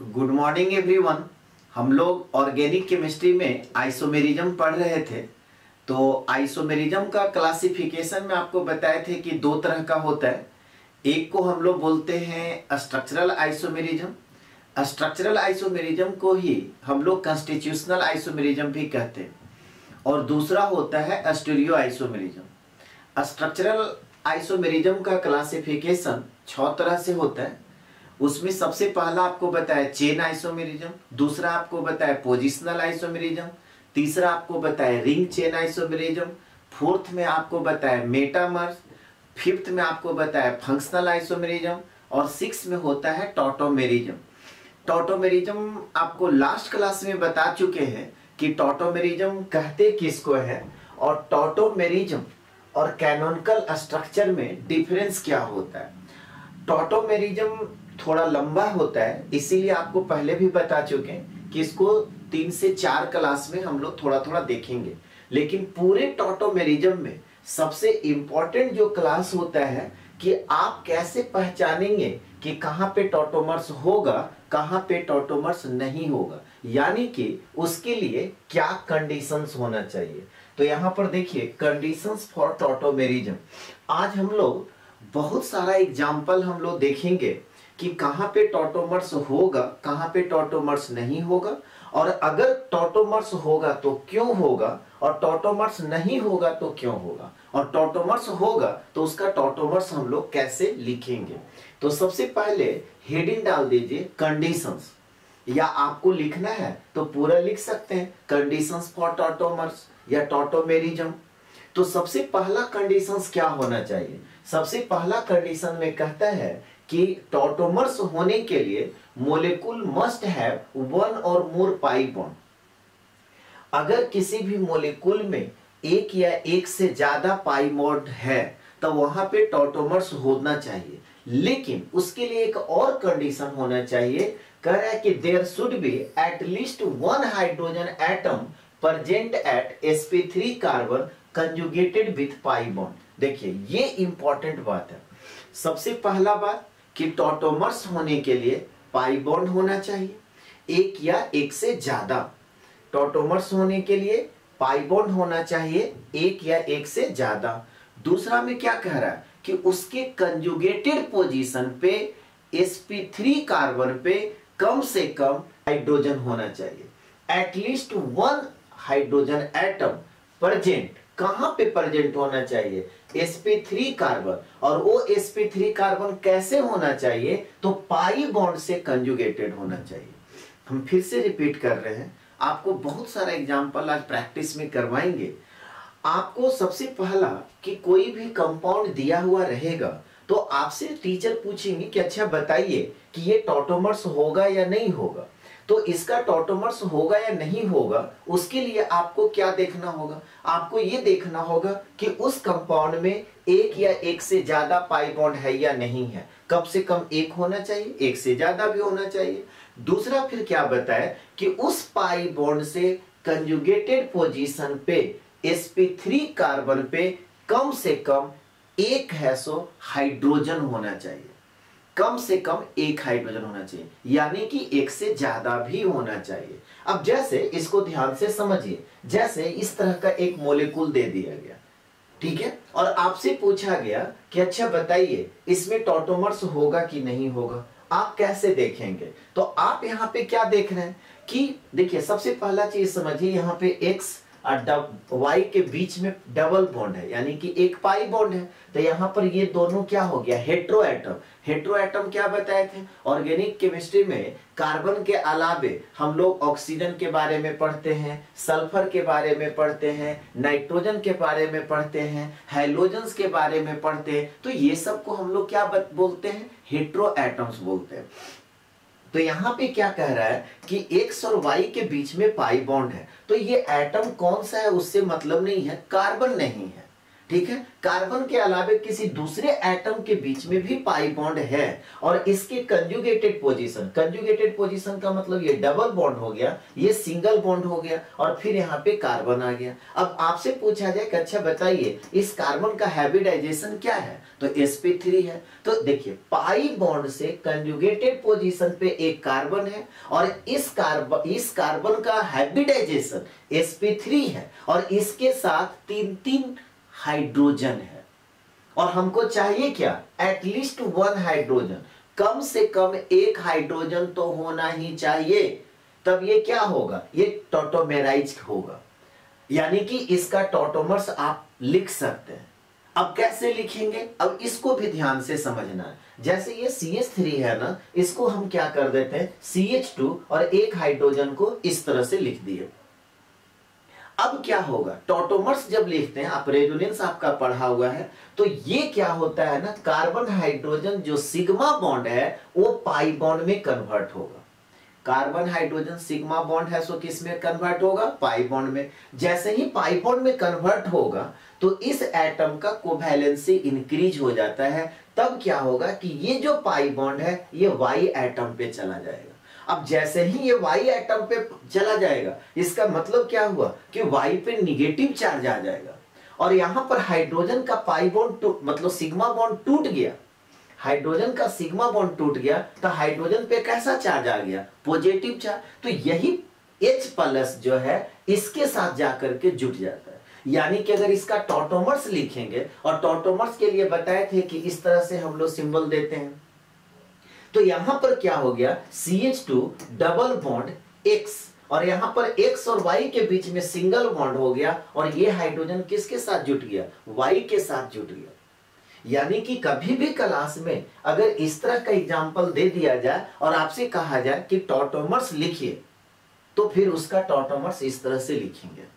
Good morning everyone. हम लोग organic chemistry में आइसोमेरिज्म पढ़ रहे थे। तो आइसोमेरिज्म का क्लासिफिकेशन में आपको बताए थे कि दो तरह का होता है। एक को हम लोग बोलते हैं स्ट्रक्चरल आइसोमेरिज्म। स्ट्रक्चरल आइसोमेरिज्म को ही हम लोग कॉन्स्टिट्यूशनल आइसोमेरिज्म भी कहते हैं। और दूसरा होता है स्टीरियो आइसोमेरिज्म। स्ट्रक्चरल आइसोमेरिज्म का क्लासिफिकेशन 6 तरह से होता है। उसमें सबसे पहला आपको बताया चेन आइसोमेरिज्म, दूसरा आपको बताया पोजिशनल आइसोमेरिज्म, तीसरा आपको बताया रिंग चेन आइसोमेरिज्म, फोर्थ में आपको बताया मेटामर्स, फिफ्थ में आपको बताया फंक्शनल आइसोमेरिज्म और सिक्स में होता है टॉटोमेरिज्म। टॉटोमेरिज्म आपको लास्ट क्लास में बता चुके हैं कि टॉटोमेरिज्म कहते किसको है और टॉटोमेरिज्म और कैनोनिकल स्ट्रक्चर में डिफरेंस क्या होता है। टॉटोमेरिज्म थोड़ा लंबा होता है, इसीलिए आपको पहले भी बता चुके हैं कि इसको 3 से 4 क्लास में हम लोग थोड़ा थोड़ा देखेंगे। लेकिन पूरे टॉटोमेरिज्म में सबसे इंपॉर्टेंट जो क्लास होता है कि आप कैसे पहचानेंगे कि कहाँ पे टॉटोमर्स होगा, कहाँ पे टॉटोमर्स नहीं होगा, यानी कि उसके लिए क्या कंडीशंस होना चाहिए। तो यहाँ पर देखिए कंडीशंस फॉर टॉटोमेरिज्म। आज हम लोग बहुत सारा एग्जाम्पल हम लोग देखेंगे कि कहाँ पे टॉटोमर्स होगा, कहाँ पे टॉटोमर्स नहीं होगा, और अगर टॉटोमर्स होगा तो क्यों होगा, और टॉटोमर्स नहीं होगा तो क्यों होगा, और टॉटोमर्स होगा तो उसका टॉटोमर्स हम लोग कैसे लिखेंगे। तो सबसे पहले हेडिंग डाल दीजिए कंडीशंस, या आपको लिखना है तो पूरा लिख सकते हैं कंडीशंस फॉर टॉटोमर्स या टॉटोमेरिज्म। तो सबसे पहला कंडीशंस क्या होना चाहिए। सबसे पहला कंडीशन में कहता है कि टॉटोमर्स होने के लिए मोलेक्यूल मस्ट हैव 1 और मोर पाई बॉन्ड। अगर किसी भी मोलेक्यूल में एक या एक से ज्यादा पाई बॉन्ड है तो वहां पे टॉटोमर्स होना चाहिए। लेकिन उसके लिए एक और कंडीशन होना चाहिए, कह रहा है कि there should be at least 1 hydrogen atom present at sp3 carbon conjugated with pi bond. देखिए ये इंपॉर्टेंट बात है। सबसे पहला बात कि टॉटोमर्स होने के लिए पाई बॉन्ड होना चाहिए, एक या एक से ज्यादा। टॉटोमर्स होने के लिए पाई बॉन्ड होना चाहिए, एक या एक से ज्यादा। दूसरा में क्या कह रहा है कि उसके कंजुगेटेड पोजीशन पे sp3 कार्बन पे कम से कम हाइड्रोजन होना चाहिए। एटलीस्ट 1 हाइड्रोजन एटम प्रेजेंट, कहां पे प्रेजेंट होना चाहिए, sp3 कार्बन। और वो sp3 कार्बन कैसे होना चाहिए, तो पाई बॉन्ड से कंजुगेटेड होना चाहिए। हम फिर से रिपीट कर रहे हैं, आपको बहुत सारा एग्जांपल आज प्रैक्टिस में करवाएंगे। आपको सबसे पहला कि कोई भी कंपाउंड दिया हुआ रहेगा तो आपसे टीचर पूछेंगे कि अच्छा बताइए कि ये टॉटोमर्स होगा या नहीं होगा। तो इसका टॉटोमर्स होगा या नहीं होगा, उसके लिए आपको क्या देखना होगा, आपको ये देखना होगा कि उस कंपाउंड में एक या एक से ज्यादा पाई बॉन्ड है या नहीं है। कम से कम एक होना चाहिए, एक से ज्यादा भी होना चाहिए। दूसरा फिर क्या बताया कि उस पाई बॉन्ड से कंजुगेटेड पोजीशन पे sp3 कार्बन पे कम से कम एक हैसो हाइड्रोजन होना चाहिए। कम से कम एक हाइड्रोजन होना चाहिए, यानी कि एक से ज्यादा भी होना चाहिए। अब जैसे इसको ध्यान से समझिए, जैसे इस तरह का एक मॉलिक्यूल दे दिया गया, ठीक है, और आपसे पूछा गया कि अच्छा बताइए इसमें टॉटोमर्स होगा कि नहीं होगा, आप कैसे देखेंगे। तो आप यहाँ पे क्या देख रहे हैं कि देखिए सबसे पहला चीज समझिए, यहाँ पे x और y के बीच में डबल बॉन्ड है, यानी कि एक पाई बॉन्ड है। तो यहाँ पर ये दोनों क्या हो गया, हेट्रो एटम। हेट्रो एटम क्या बताए थे ऑर्गेनिक केमिस्ट्री में, कार्बन के अलावे हम लोग ऑक्सीजन के बारे में पढ़ते हैं, सल्फर के बारे में पढ़ते हैं, नाइट्रोजन के बारे में पढ़ते हैं, हैलोजन्स के बारे में पढ़ते हैं। तो ये सब को हम लोग क्या बोलते हैं, हेट्रो एटम्स बोलते हैं। तो यहाँ पे क्या कह रहा है कि x और y के बीच में पाई बॉन्ड है, तो ये एटम कौन सा है उससे मतलब नहीं है, कार्बन नहीं है। ठीक है। कार्बन के अलावे किसी दूसरे एटम के बीच में भी पाई बॉन्ड है और इसके कंजुगेटेड पोजीशन का मतलब ये डबल बॉन्ड हो गया, ये सिंगल बॉन्ड हो गया और फिर यहाँ पे कार्बन आ गया। अब आपसे पूछा जाए कि अच्छा बताइए इस कार्बन का हाइब्रिडाइजेशन क्या है, तो sp3 है। तो देखिए पाई बॉन्ड से कंजुगेटेड पोजीशन पे एक कार्बन है और इस कार्बन का हाइब्रिडाइजेशन sp3 है और इसके साथ तीन तीन हाइड्रोजन है और हमको चाहिए क्या, एटलीस्ट वन हाइड्रोजन, कम से कम एक हाइड्रोजन तो होना ही चाहिए, तब ये क्या होगा, ये टॉटोमेराइज होगा, यानी कि इसका टॉटोमर्स आप लिख सकते हैं। अब कैसे लिखेंगे, अब इसको भी ध्यान से समझना है। जैसे ये CH3 है ना, इसको हम क्या कर देते हैं CH2 और एक हाइड्रोजन को इस तरह से लिख दिए। अब क्या होगा, टॉटोमर्स जब लिखते हैं, आप रेजोनेंस आपका पढ़ा हुआ है, तो ये क्या होता है ना, कार्बन हाइड्रोजन जो सिग्मा बॉन्ड है वो पाई बॉन्ड में कन्वर्ट होगा। कार्बन हाइड्रोजन सिग्मा बॉन्ड है सो किस में कन्वर्ट होगा, पाई बॉन्ड में। जैसे ही पाई बॉन्ड में कन्वर्ट होगा तो इस एटम का कोवैलेंसी इंक्रीज हो जाता है, तब क्या होगा कि ये जो पाई बॉन्ड है ये वाई एटम पे चला जाएगा। अब जैसे ही ये वाई एटम पे चला जाएगा, इसका मतलब क्या हुआ कि वाई पे निगेटिव चार्ज आ जाएगा और यहां पर हाइड्रोजन का पाई बॉन्ड मतलब सिग्मा बॉन्ड टूट गया, हाइड्रोजन का सिग्मा बॉन्ड टूट गया तो हाइड्रोजन पे कैसा चार्ज आ गया, पॉजिटिव चार्ज। तो यही H+ जो है इसके साथ जाकर के जुट जाता है। यानी कि अगर इसका टॉटोमर्स लिखेंगे, और टॉटोमर्स के लिए बताए थे कि इस तरह से हम लोग सिंबल देते हैं, तो यहां पर क्या हो गया CH2 डबल बॉन्ड X और यहां पर X और Y के बीच में सिंगल बॉन्ड हो गया और ये हाइड्रोजन किसके साथ जुट गया, Y के साथ जुट गया। यानी कि कभी भी क्लास में अगर इस तरह का एग्जांपल दे दिया जाए और आपसे कहा जाए कि टॉटोमर्स लिखिए, तो फिर उसका टॉटोमर्स इस तरह से लिखेंगे।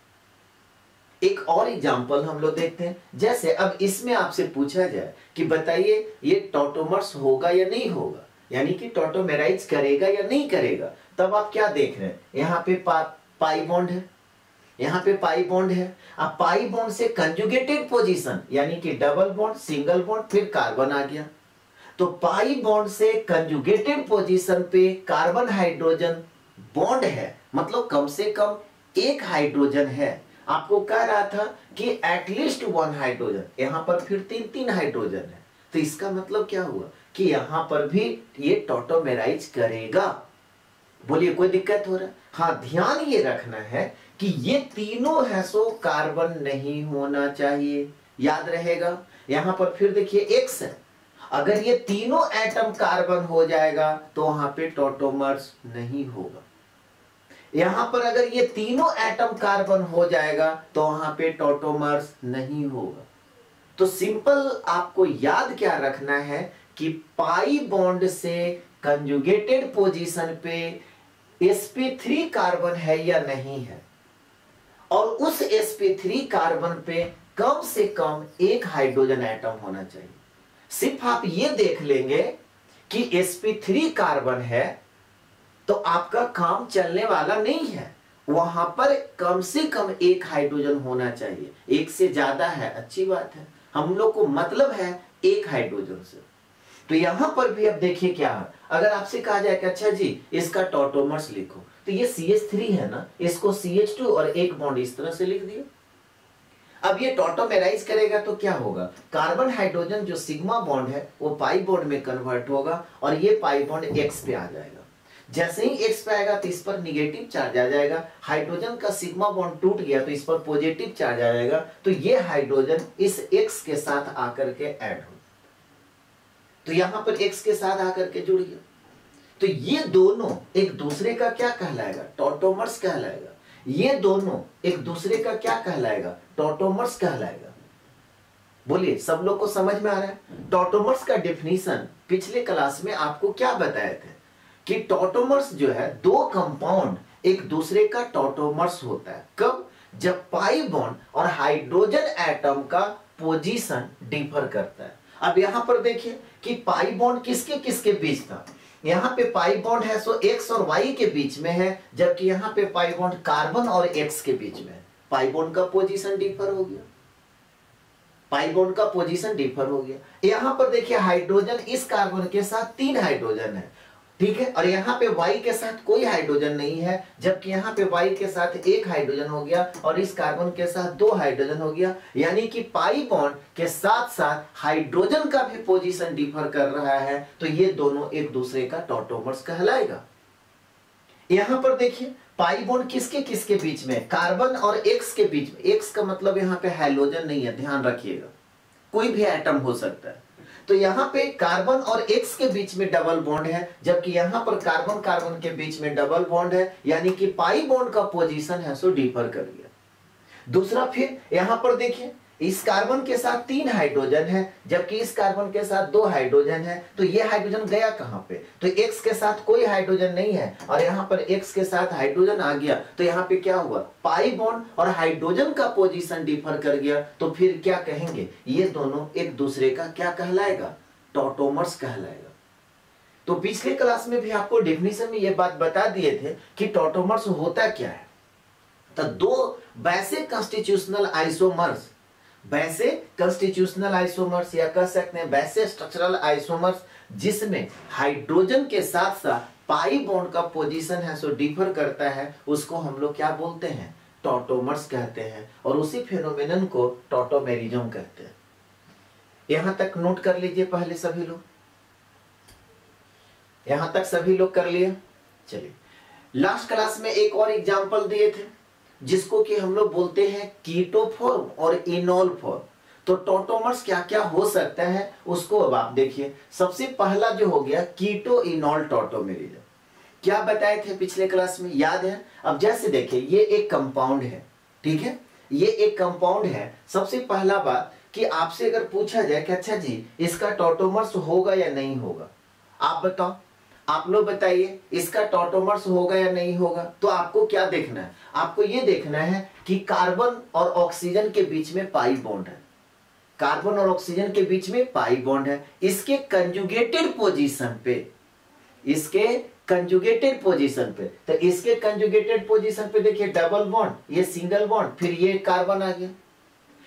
एक और एग्जांपल हम लोग देखते हैं। जैसे अब इसमें आपसे पूछा जाए कि बताइए ये टॉटोमर्स होगा या नहीं होगा, यानी कि टॉटोमेराइज करेगा या नहीं करेगा, तब आप क्या देख रहे हैं, यहाँ पे पाई बॉन्ड है, यहाँ पे पाई बॉन्ड है। अब पाई बॉन्ड से कंजुगेटेड पोजीशन यानी कि डबल बॉन्ड, सिंगल बॉन्ड, फिर कार्बन आ गया। तो पाई बॉन्ड से कंजुगेटेड पोजीशन पे कार्बन हाइड्रोजन बॉन्ड है, मतलब कम से कम एक हाइड्रोजन है। आपको कह रहा था कि एटलीस्ट वन हाइड्रोजन, यहां पर फिर तीन तीन हाइड्रोजन है, तो इसका मतलब क्या हुआ कि यहां पर भी ये टॉटोमेराइज करेगा। बोलिए कोई दिक्कत हो रहा है? हाँ, ध्यान ये रखना है कि ये तीनों है सो कार्बन नहीं होना चाहिए, याद रहेगा। यहां पर फिर देखिए X है, अगर ये तीनों एटम कार्बन हो जाएगा तो वहां पे टॉटोमर्स नहीं होगा। यहां पर अगर ये तीनों एटम कार्बन हो जाएगा तो वहां पे टॉटोमर्स नहीं होगा। तो सिंपल आपको याद क्या रखना है कि पाई बॉन्ड से कंजुगेटेड पोजीशन पे sp3 कार्बन है या नहीं है, और उस sp3 कार्बन पे कम से कम एक हाइड्रोजन एटम होना चाहिए। सिर्फ आप ये देख लेंगे कि sp3 कार्बन है तो आपका काम चलने वाला नहीं है, वहां पर कम से कम एक हाइड्रोजन होना चाहिए। एक से ज्यादा है अच्छी बात है, हम लोग को मतलब है एक हाइड्रोजन से। तो यहां पर भी अब देखिए क्या है, अगर आपसे कहा जाए कि अच्छा जी इसका टॉटोमर्स लिखो, तो ये CH3 है ना, इसको CH2 और एक बॉन्ड इस तरह से लिख दिया। अब ये टॉटोमेराइज करेगा तो क्या होगा, कार्बन हाइड्रोजन जो सिग्मा बॉन्ड है वो पाई बॉन्ड में कन्वर्ट होगा और ये पाई बॉन्ड X पे आ जाएगा। जैसे ही X पे आएगा तो इस पर निगेटिव चार्ज आ जाएगा, हाइड्रोजन का सिग्मा बॉन्ड टूट गया तो इस पर पॉजिटिव चार्ज आ जाएगा, तो ये हाइड्रोजन इस X के साथ आकर के ऐड हो, तो यहां पर X के साथ आकर के जुड़ गया। तो ये दोनों एक दूसरे का क्या कहलाएगा, टॉटोमर्स कहलाएगा। ये दोनों एक दूसरे का क्या कहलाएगा, टॉटोमर्स कहलाएगा। बोलिए सब लोग को समझ में आ रहा है? टॉटोमर्स का डेफिनेशन पिछले क्लास में आपको क्या बताए थे कि टॉटोमर्स जो है दो कंपाउंड एक दूसरे का टॉटोमर्स होता है। कब? जब पाई बॉन्ड और हाइड्रोजन एटम का पोजीशन डिफर करता है। अब यहां पर देखिए कि पाई बॉन्ड किसके किसके बीच था, यहां पे पाई बॉन्ड है सो X और Y के बीच में है, जबकि यहां पे पाई बॉन्ड कार्बन और X के बीच में है। पाई बॉन्ड का पोजीशन डिफर हो गया। पाई बॉन्ड का पोजीशन डिफर हो गया। यहां पर देखिए हाइड्रोजन इस कार्बन के साथ 3 हाइड्रोजन है, ठीक है, और यहाँ पे Y के साथ कोई हाइड्रोजन नहीं है, जबकि यहाँ पे Y के साथ 1 हाइड्रोजन हो गया और इस कार्बन के साथ 2 हाइड्रोजन हो गया। यानी कि पाई बॉन्ड के साथ साथ हाइड्रोजन का भी पोजीशन डिफर कर रहा है, तो ये दोनों एक दूसरे का टॉटोमर्स कहलाएगा। यहां पर देखिए पाई बॉन्ड किसके किसके बीच में, कार्बन और X के बीच में। X का मतलब यहाँ पे हाइड्रोजन नहीं है, ध्यान रखिएगा, कोई भी एटम हो सकता है। तो यहाँ पे कार्बन और X के बीच में डबल बॉन्ड है, जबकि यहाँ पर कार्बन कार्बन के बीच में डबल बॉन्ड है, यानी कि पाई बॉन्ड का पोजीशन है सो डिफर कर गया। दूसरा फिर यहाँ पर देखिए इस कार्बन के साथ 3 हाइड्रोजन है, जबकि इस कार्बन के साथ 2 हाइड्रोजन है, तो ये हाइड्रोजन गया कहां पे, तो X के साथ कोई हाइड्रोजन नहीं है और यहाँ पर X के साथ हाइड्रोजन आ गया, तो यहाँ पे क्या हुआ, पाई बॉन्ड और हाइड्रोजन का पोजीशन डिफर कर गया। तो फिर क्या कहेंगे, ये दोनों एक दूसरे का क्या कहलाएगा, टॉटोमर्स कहलाएगा। तो पिछले क्लास में भी आपको डेफिनेशन में ये बात बता दिए थे कि टॉटोमर्स होता क्या है। तो 2 वैसे कॉन्स्टिट्यूशनल आइसोमर्स, वैसे कंस्टिट्यूशनल आइसोमर्स या कह सकते हैं वैसे स्ट्रक्चरल आइसोमर्स, जिसमें हाइड्रोजन के साथ साथ पाई बॉन्ड का पोजीशन है सो डिफर करता है, उसको हम लोग क्या बोलते हैं, टॉटोमर्स कहते हैं, और उसी फेनोमेनन को टॉटोमेरिज्म कहते हैं। यहां तक नोट कर लीजिए पहले सभी लोग, यहां तक सभी लोग कर लिए। चलिए लास्ट क्लास में एक और एग्जांपल दिए थे जिसको कि हम लोग बोलते हैं कीटो फॉर्म और इनोल फॉर्म। तो टॉटोमर्स क्या क्या हो सकता है उसको अब आप देखिए। सबसे पहला जो हो गया कीटो इनोल टॉटोमेरिज्म, क्या बताए थे पिछले क्लास में, याद है। अब जैसे देखिए ये एक कंपाउंड है, ठीक है, ये एक कंपाउंड है। सबसे पहला बात कि आपसे अगर पूछा जाए कि अच्छा जी इसका टॉटोमर्स होगा या नहीं होगा, आप बताओ, आप लोग बताइए इसका टॉटोमर्स होगा या नहीं होगा। तो आपको क्या देखना है, आपको ये देखना है कि कार्बन और ऑक्सीजन के बीच में पाई बॉन्ड है, कार्बन और ऑक्सीजन के बीच में पाई बॉन्ड है। इसके कंजुगेटेड पोजीशन पे, इसके कंजुगेटेड पोजीशन पे, तो इसके कंजुगेटेड पोजीशन पे देखिए डबल बॉन्ड, ये सिंगल बॉन्ड, फिर ये कार्बन आ गया,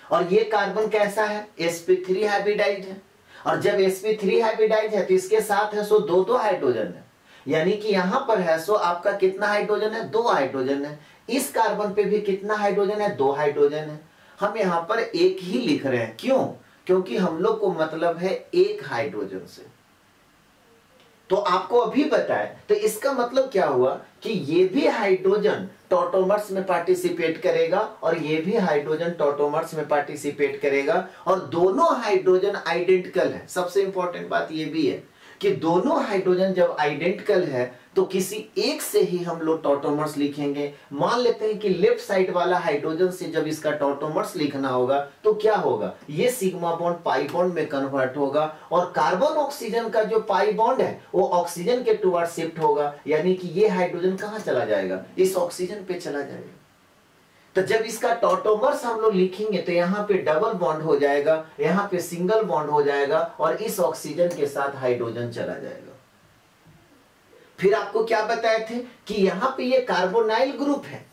और ये कार्बन कैसा है, sp3 हाइब्रिडाइज्ड है। और जब sp3 हाइब्रिडाइज्ड है तो इसके साथ है सो 2 हाइड्रोजन है, यानी कि यहां पर है सो आपका कितना हाइड्रोजन है, 2 हाइड्रोजन है। इस कार्बन पे भी कितना हाइड्रोजन है, 2 हाइड्रोजन है। हम यहां पर एक ही लिख रहे हैं, क्यों, क्योंकि हम लोग को मतलब है 1 हाइड्रोजन से। तो आपको अभी बताए, तो इसका मतलब क्या हुआ कि ये भी हाइड्रोजन टॉटोमर्स में पार्टिसिपेट करेगा और ये भी हाइड्रोजन टॉटोमर्स में पार्टिसिपेट करेगा, और दोनों हाइड्रोजन आइडेंटिकल है। सबसे इंपॉर्टेंट बात ये भी है कि दोनों हाइड्रोजन जब आइडेंटिकल है तो किसी एक से ही हम लोग टॉटोमर्स लिखेंगे। मान लेते हैं कि लेफ्ट साइड वाला हाइड्रोजन से जब इसका टॉटोमर्स लिखना होगा तो क्या होगा, ये सिग्मा बॉन्ड पाई बॉन्ड में कन्वर्ट होगा, और कार्बन ऑक्सीजन का जो पाई बॉन्ड है वो ऑक्सीजन के टुवर्ड शिफ्ट होगा, यानी कि ये हाइड्रोजन कहां चला जाएगा, इस ऑक्सीजन पे चला जाएगा। तो जब इसका टॉटोमर्स हम लोग लिखेंगे तो यहाँ पे डबल बॉन्ड हो जाएगा, यहाँ पे सिंगल बॉन्ड हो जाएगा, और इस ऑक्सीजन के साथ हाइड्रोजन चला जाएगा। फिर आपको क्या बताए थे कि यहां पे ये कार्बोनाइल ग्रुप है,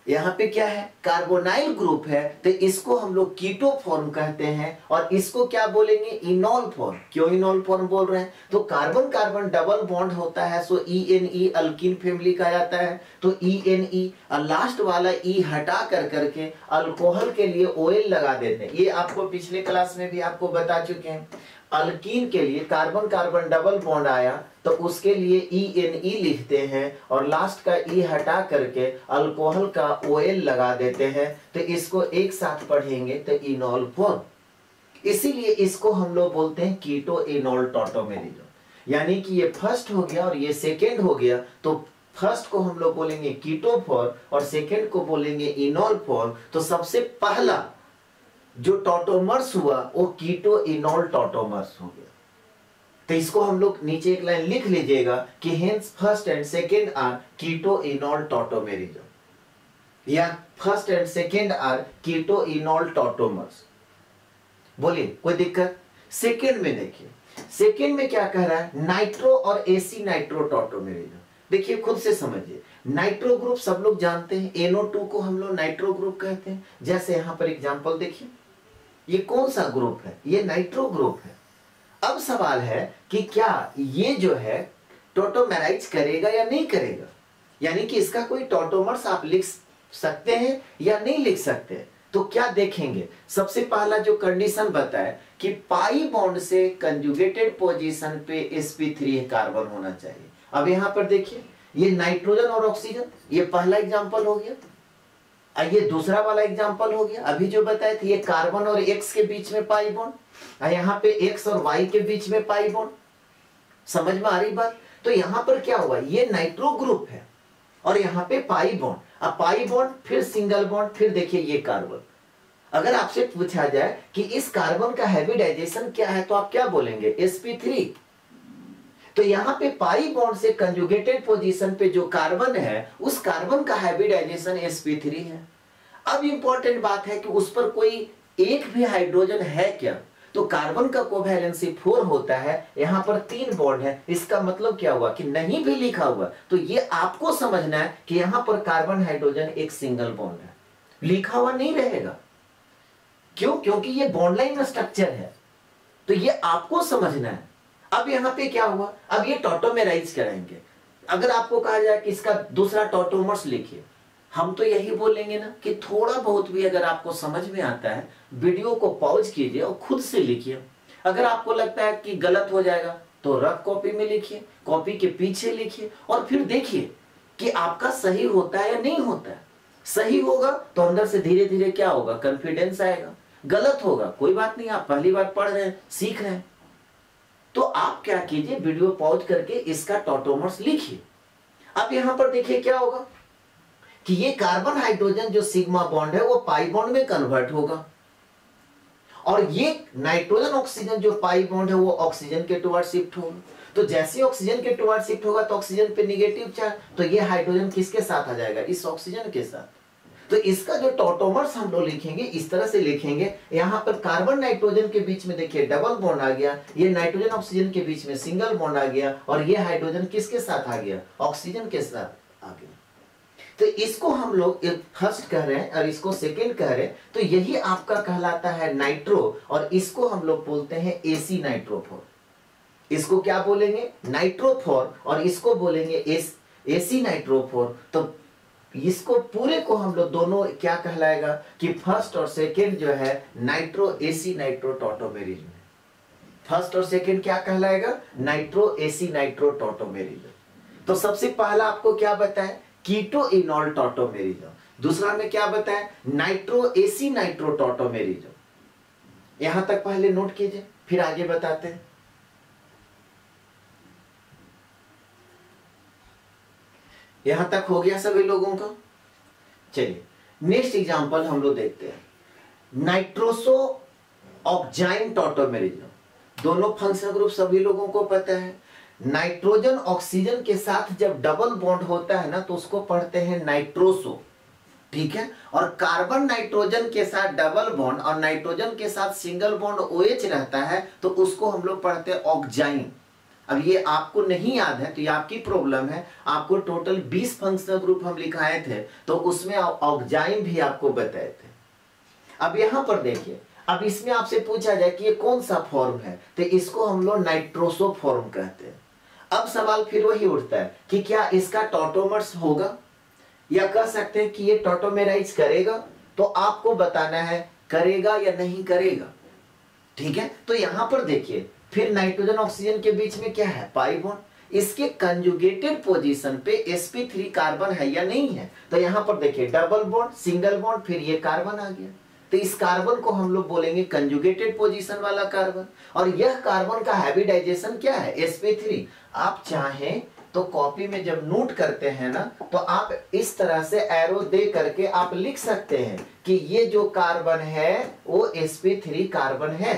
यहां पे क्या है, कार्बोनाइल ग्रुप है, तो इसको हम लोग कीटो फॉर्म कहते हैं, और इसको क्या बोलेंगे, इनोल फॉर्म। क्यों इनोल फॉर्म बोल रहे हैं, तो कार्बन कार्बन डबल बॉन्ड होता है सो ENE अल्कीन फैमिली का जाता है। तो ENE और लास्ट वाला E हटा कर करके अल्कोहल के लिए OL लगा देते हैं। ये आपको पिछले क्लास में भी आपको बता चुके हैं। अल्कीन के लिए कार्बन कार्बन डबल बॉन्ड आया तो उसके लिए ENE लिखते हैं, और लास्ट का E हटा करके अल्कोहल का OL लगा देते हैं, तो इसको एक साथ पढ़ेंगे तो इनोल फॉर्म। इसीलिए इसको हम लोग बोलते हैं कीटो इनोल टॉटोमेरिज्म, यानी कि ये फर्स्ट हो गया और ये सेकेंड हो गया। तो फर्स्ट को हम लोग बोलेंगे कीटो फॉर्म और सेकेंड को बोलेंगे इनोल फॉर्म। तो सबसे पहला जो टॉटोमर्स हुआ वो कीटो इनोल टॉटोमर्स हो गया। तो इसको हम लोग नीचे एक लाइन लिख लीजिएगा कि hence first and second are keto enol tautomerism, या first and second are keto enol tautomers. बोलिए कोई दिक्कत। सेकेंड में देखिए, सेकेंड में क्या कह रहा है, नाइट्रो और एसी नाइट्रो टॉटोमेरिज्म। देखिए खुद से समझिए, नाइट्रो ग्रुप सब लोग जानते हैं, NO2 को हम लोग नाइट्रो ग्रुप कहते हैं। जैसे यहां पर एग्जांपल देखिए, ये कौन सा ग्रुप है? ये नाइट्रो ग्रुप है। अब सवाल है कि क्या ये जो है टॉटोमेराइज करेगा या नहीं करेगा, यानी कि इसका कोई टॉटोमर्स आप लिख सकते हैं या नहीं लिख सकते। तो क्या देखेंगे, सबसे पहला जो कंडीशन बताए कि पाई बॉन्ड से कंजुगेटेड पोजीशन पे sp3 कार्बन होना चाहिए। अब यहां पर देखिए, ये नाइट्रोजन और ऑक्सीजन, ये पहला एग्जांपल हो गया, ये दूसरा वाला एग्जांपल हो गया। अभी जो बताए थे ये कार्बन और एक्स के बीच में पाई बॉन्ड, यहाँ पे एक्स और वाई के बीच में पाई बॉन्ड। समझ में आ रही बात? तो यहां पर क्या हुआ, ये नाइट्रो ग्रुप है और यहाँ पे पाई बॉन्ड, अब पाई बॉन्ड फिर सिंगल बॉन्ड, फिर देखिए ये कार्बन। अगर आपसे पूछा जाए कि इस कार्बन का हाइब्रिडाइजेशन क्या है तो आप क्या बोलेंगे? sp3। तो यहाँ पे पाई बॉन्ड से कंजुगेटेड पोजीशन पे जो कार्बन है उस कार्बन का हाइब्रिडाइजेशन sp3 है। अब इंपॉर्टेंट बात है कि उस पर कोई एक भी हाइड्रोजन है क्या? तो कार्बन का कोवैलेंसी 4 होता है, यहां पर 3 बॉन्ड है। इसका मतलब क्या हुआ कि नहीं भी लिखा हुआ तो ये आपको समझना है कि यहां पर कार्बन हाइड्रोजन एक सिंगल बॉन्ड है, लिखा हुआ नहीं रहेगा। क्यों? क्योंकि ये बॉन्ड लाइन स्ट्रक्चर है, तो ये आपको समझना है। अब यहां पे क्या हुआ, अब ये टॉटोमेराइज कराएंगे। अगर आपको कहा जाए कि इसका दूसरा टॉटोमर्स लिखिए, हम तो यही बोलेंगे ना कि थोड़ा बहुत भी अगर आपको समझ में आता है वीडियो को पॉज कीजिए और खुद से लिखिए। अगर आपको लगता है कि गलत हो जाएगा तो रफ कॉपी में लिखिए, कॉपी के पीछे लिखिए और फिर देखिए कि आपका सही होता है या नहीं होता है। सही होगा तो अंदर से धीरे धीरे क्या होगा, कॉन्फिडेंस आएगा। गलत होगा कोई बात नहीं, आप पहली बार पढ़ रहे हैं, सीख रहे हैं, तो आप क्या कीजिए, वीडियो पॉज करके इसका टॉटोमर्स लिखिए। अब यहां पर देखिए क्या होगा कि ये कार्बन हाइड्रोजन जो सिग्मा बॉन्ड है वो पाई बॉन्ड में कन्वर्ट होगा और ये नाइट्रोजन ऑक्सीजन जो पाई बॉन्ड है वो ऑक्सीजन के टुवर्ड शिफ्ट होगा। तो जैसे ऑक्सीजन के टुवर्ड शिफ्ट होगा तो ऑक्सीजन पे नेगेटिव चार्ज, तो ये हाइड्रोजन किसके साथ आ जाएगा, इस ऑक्सीजन के साथ। तो इसका जो टॉटोमर्स हम लोग लिखेंगे इस तरह से लिखेंगे, यहां पर कार्बन नाइट्रोजन के बीच में देखिए डबल बॉन्ड आ गया, ये नाइट्रोजन ऑक्सीजन के बीच में सिंगल बॉन्ड आ गया और ये हाइड्रोजन किसके साथ आ गया, ऑक्सीजन के साथ आ गया। तो इसको हम लोग फर्स्ट कह रहे हैं और इसको सेकेंड कह रहे हैं, तो यही आपका कहलाता है नाइट्रो और इसको हम लोग बोलते हैं एसी नाइट्रोफोर। इसको क्या बोलेंगे, नाइट्रोफोर, और इसको बोलेंगे एसी नाइट्रोफोर। तो इसको पूरे को हम लोग दोनों क्या कहलाएगा कि फर्स्ट और सेकेंड जो है nitro AC nitro tautomerism. First और सेकेंड क्या कहलाएगा, नाइट्रो एसी नाइट्रो टॉटोमेरिज्म। तो सबसे पहला आपको क्या बताएं, कीटो इनॉल टॉटोमेरिज्म। दूसरा में क्या बताएं, नाइट्रो एसी नाइट्रो टॉटोमेरिज्म। यहां तक पहले नोट कीजिए फिर आगे बताते हैं। यहां तक हो गया सभी लोगों का? चलिए नेक्स्ट एग्जांपल हम लोग देखते हैं, नाइट्रोसो ऑक्जाइन टॉटोमेरिज्म। दोनों फंक्शनल ग्रुप सभी लोगों को पता है। नाइट्रोजन ऑक्सीजन के साथ जब डबल बॉन्ड होता है ना तो उसको पढ़ते हैं नाइट्रोसो, ठीक है। और कार्बन नाइट्रोजन के साथ डबल बॉन्ड और नाइट्रोजन के साथ सिंगल बॉन्ड OH रहता है तो उसको हम लोग पढ़ते हैं ऑक्जाइन। अब ये आपको नहीं याद है तो ये आपकी प्रॉब्लम है। आपको टोटल 20 फंक्शनल ग्रुप हम लिखाए थे तो उसमें ऑक्जाइन भी आपको बताए थे। अब यहां पर देखिए, अब इसमें आपसे पूछा जाए कि ये कौन सा फॉर्म है तो इसको हम लोग नाइट्रोसो फॉर्म कहते हैं। अब सवाल फिर वही उठता है कि क्या इसका टॉटोमर्स होगा, या कह सकते हैं कि ये टॉटोमेराइज करेगा। तो आपको बताना है करेगा या नहीं करेगा, ठीक है। तो यहां पर देखिए फिर नाइट्रोजन ऑक्सीजन के बीच में क्या है, पाई बॉन्ड। इसके कंजुगेटेड पोजीशन पे sp3 कार्बन है या नहीं है। तो यहां पर देखिए डबल बॉन्ड, सिंगल बॉन्ड, फिर ये कार्बन आ गया। तो इस कार्बन को हम लोग बोलेंगे कंजुगेटेड पोजीशन वाला कार्बन। और यह कार्बन का हाइब्रिडाइजेशन क्या है, sp3। आप चाहें तो कॉपी में जब नोट करते हैं ना तो आप इस तरह से एरो दे करके आप लिख सकते हैं कि ये जो कार्बन है वो sp3 कार्बन है।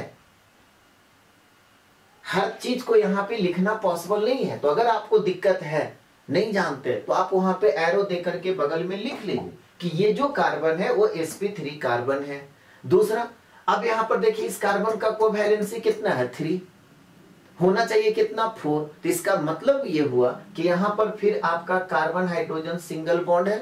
हर चीज को यहाँ पे लिखना पॉसिबल नहीं है, तो अगर आपको दिक्कत है, नहीं जानते, तो आप वहां पे एरो दे करके बगल में लिख लीजिए कि ये जो कार्बन है वो sp3 कार्बन है। दूसरा, अब यहां पर देखिए इस कार्बन का कोवैलेंसी कितना है, 3 होना चाहिए, कितना 4। तो इसका मतलब ये हुआ कि यहां पर फिर आपका कार्बन हाइड्रोजन सिंगल बॉन्ड है,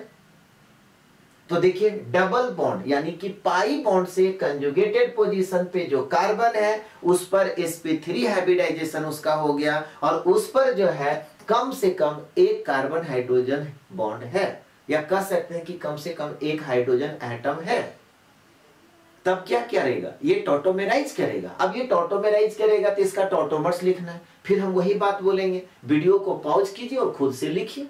तो देखिए डबल बॉन्ड यानी कि पाई बॉन्ड से कंजुगेटेड पोजीशन पे जो कार्बन है उस पर sp3 हाइब्रिडाइजेशन उसका हो गया और उस पर जो है कम से कम एक कार्बन हाइड्रोजन बॉन्ड है, या कह सकते हैं कि कम से कम एक हाइड्रोजन एटम है। तब क्या करेगा, ये टॉटोमेराइज करेगा। अब ये टॉटोमेराइज करेगा तो इसका टॉटोमर्स लिखना है। फिर हम वही बात बोलेंगे, वीडियो को पॉज कीजिए और खुद से लिखिए।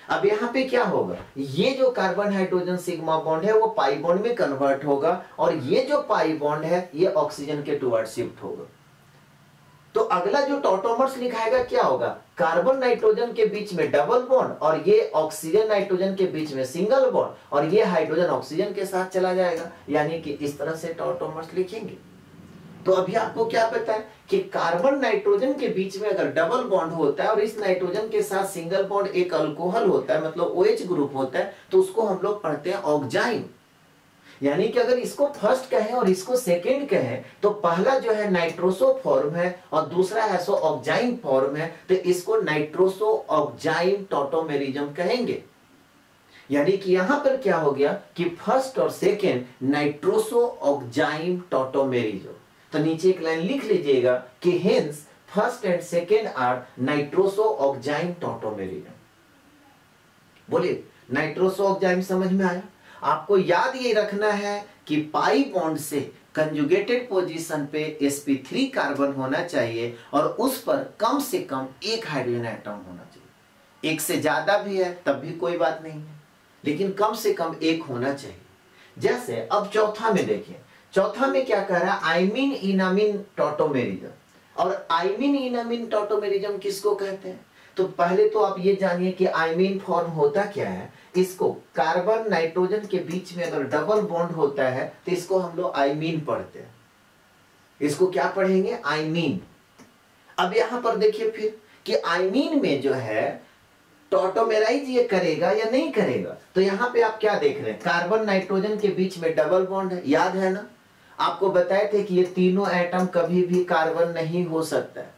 अब यहाँ पे क्या होगा, ये जो कार्बन हाइड्रोजन सिग्मा बॉन्ड है वो पाई बॉन्ड में कन्वर्ट होगा और ये जो पाई बॉन्ड है ये ऑक्सीजन के टुवर्ड शिफ्ट होगा। तो अगला जो टॉटोमर्स लिखाएगा क्या होगा, कार्बन नाइट्रोजन के बीच में डबल बॉन्ड और ये ऑक्सीजन नाइट्रोजन के बीच में सिंगल बॉन्ड और ये हाइड्रोजन ऑक्सीजन के साथ चला जाएगा, यानी कि इस तरह से टॉटोमर्स लिखेंगे। तो अभी आपको क्या पता है कि कार्बन नाइट्रोजन के बीच में अगर डबल बॉन्ड होता है और इस नाइट्रोजन के साथ सिंगल बॉन्ड एक अल्कोहल होता है, मतलब OH ग्रुप होता है, तो उसको हम लोग पढ़ते हैं ऑक्जाइम। यानी कि अगर इसको फर्स्ट कहें और इसको सेकंड कहें तो पहला जो है नाइट्रोसो फॉर्म है और दूसरा है सो ऑक्जाइम फॉर्म है, तो इसको नाइट्रोसो ऑक्जाइम टॉटोमेरिज्म कहेंगे। यानी कि यहां पर क्या हो गया कि फर्स्ट और सेकंड नाइट्रोसो ऑक्जाइम टॉटोमेरिज्म। तो नीचे एक लाइन लिख लीजिएगा कि hence first and second are nitroso oxime tautomerism. बोलिए नाइट्रोसो ऑक्जाइम समझ में आया? आपको याद ये रखना है कि पाई बॉन्ड से कंजुगेटेड पोजीशन पे sp3 कार्बन होना चाहिए और उस पर कम से कम एक हाइड्रोजन एटम होना चाहिए। एक से ज्यादा भी है तब भी कोई बात नहीं है, लेकिन कम से कम एक होना चाहिए। जैसे अब चौथा में देखिए, चौथा में क्या कह रहा है, आइमीन इनामीन टॉटोमेरिज्म। और आइमीन इनामीन टॉटोमेरिज्म किसको कहते हैं? तो पहले तो आप ये जानिए कि आइमीन फॉर्म होता क्या है। इसको कार्बन नाइट्रोजन के बीच में अगर डबल बॉन्ड होता है तो इसको हम लोग आइमीन पढ़ते हैं। इसको क्या पढ़ेंगे, आइमीन। अब यहां पर देखिए फिर कि आइमीन में जो है टॉटोमेराइज ये करेगा या नहीं करेगा। तो यहां पे आप क्या देख रहे हैं, कार्बन नाइट्रोजन के बीच में डबल बॉन्ड है, याद है ना? आपको बताए थे कि ये तीनों एटम कभी भी कार्बन नहीं हो सकता है।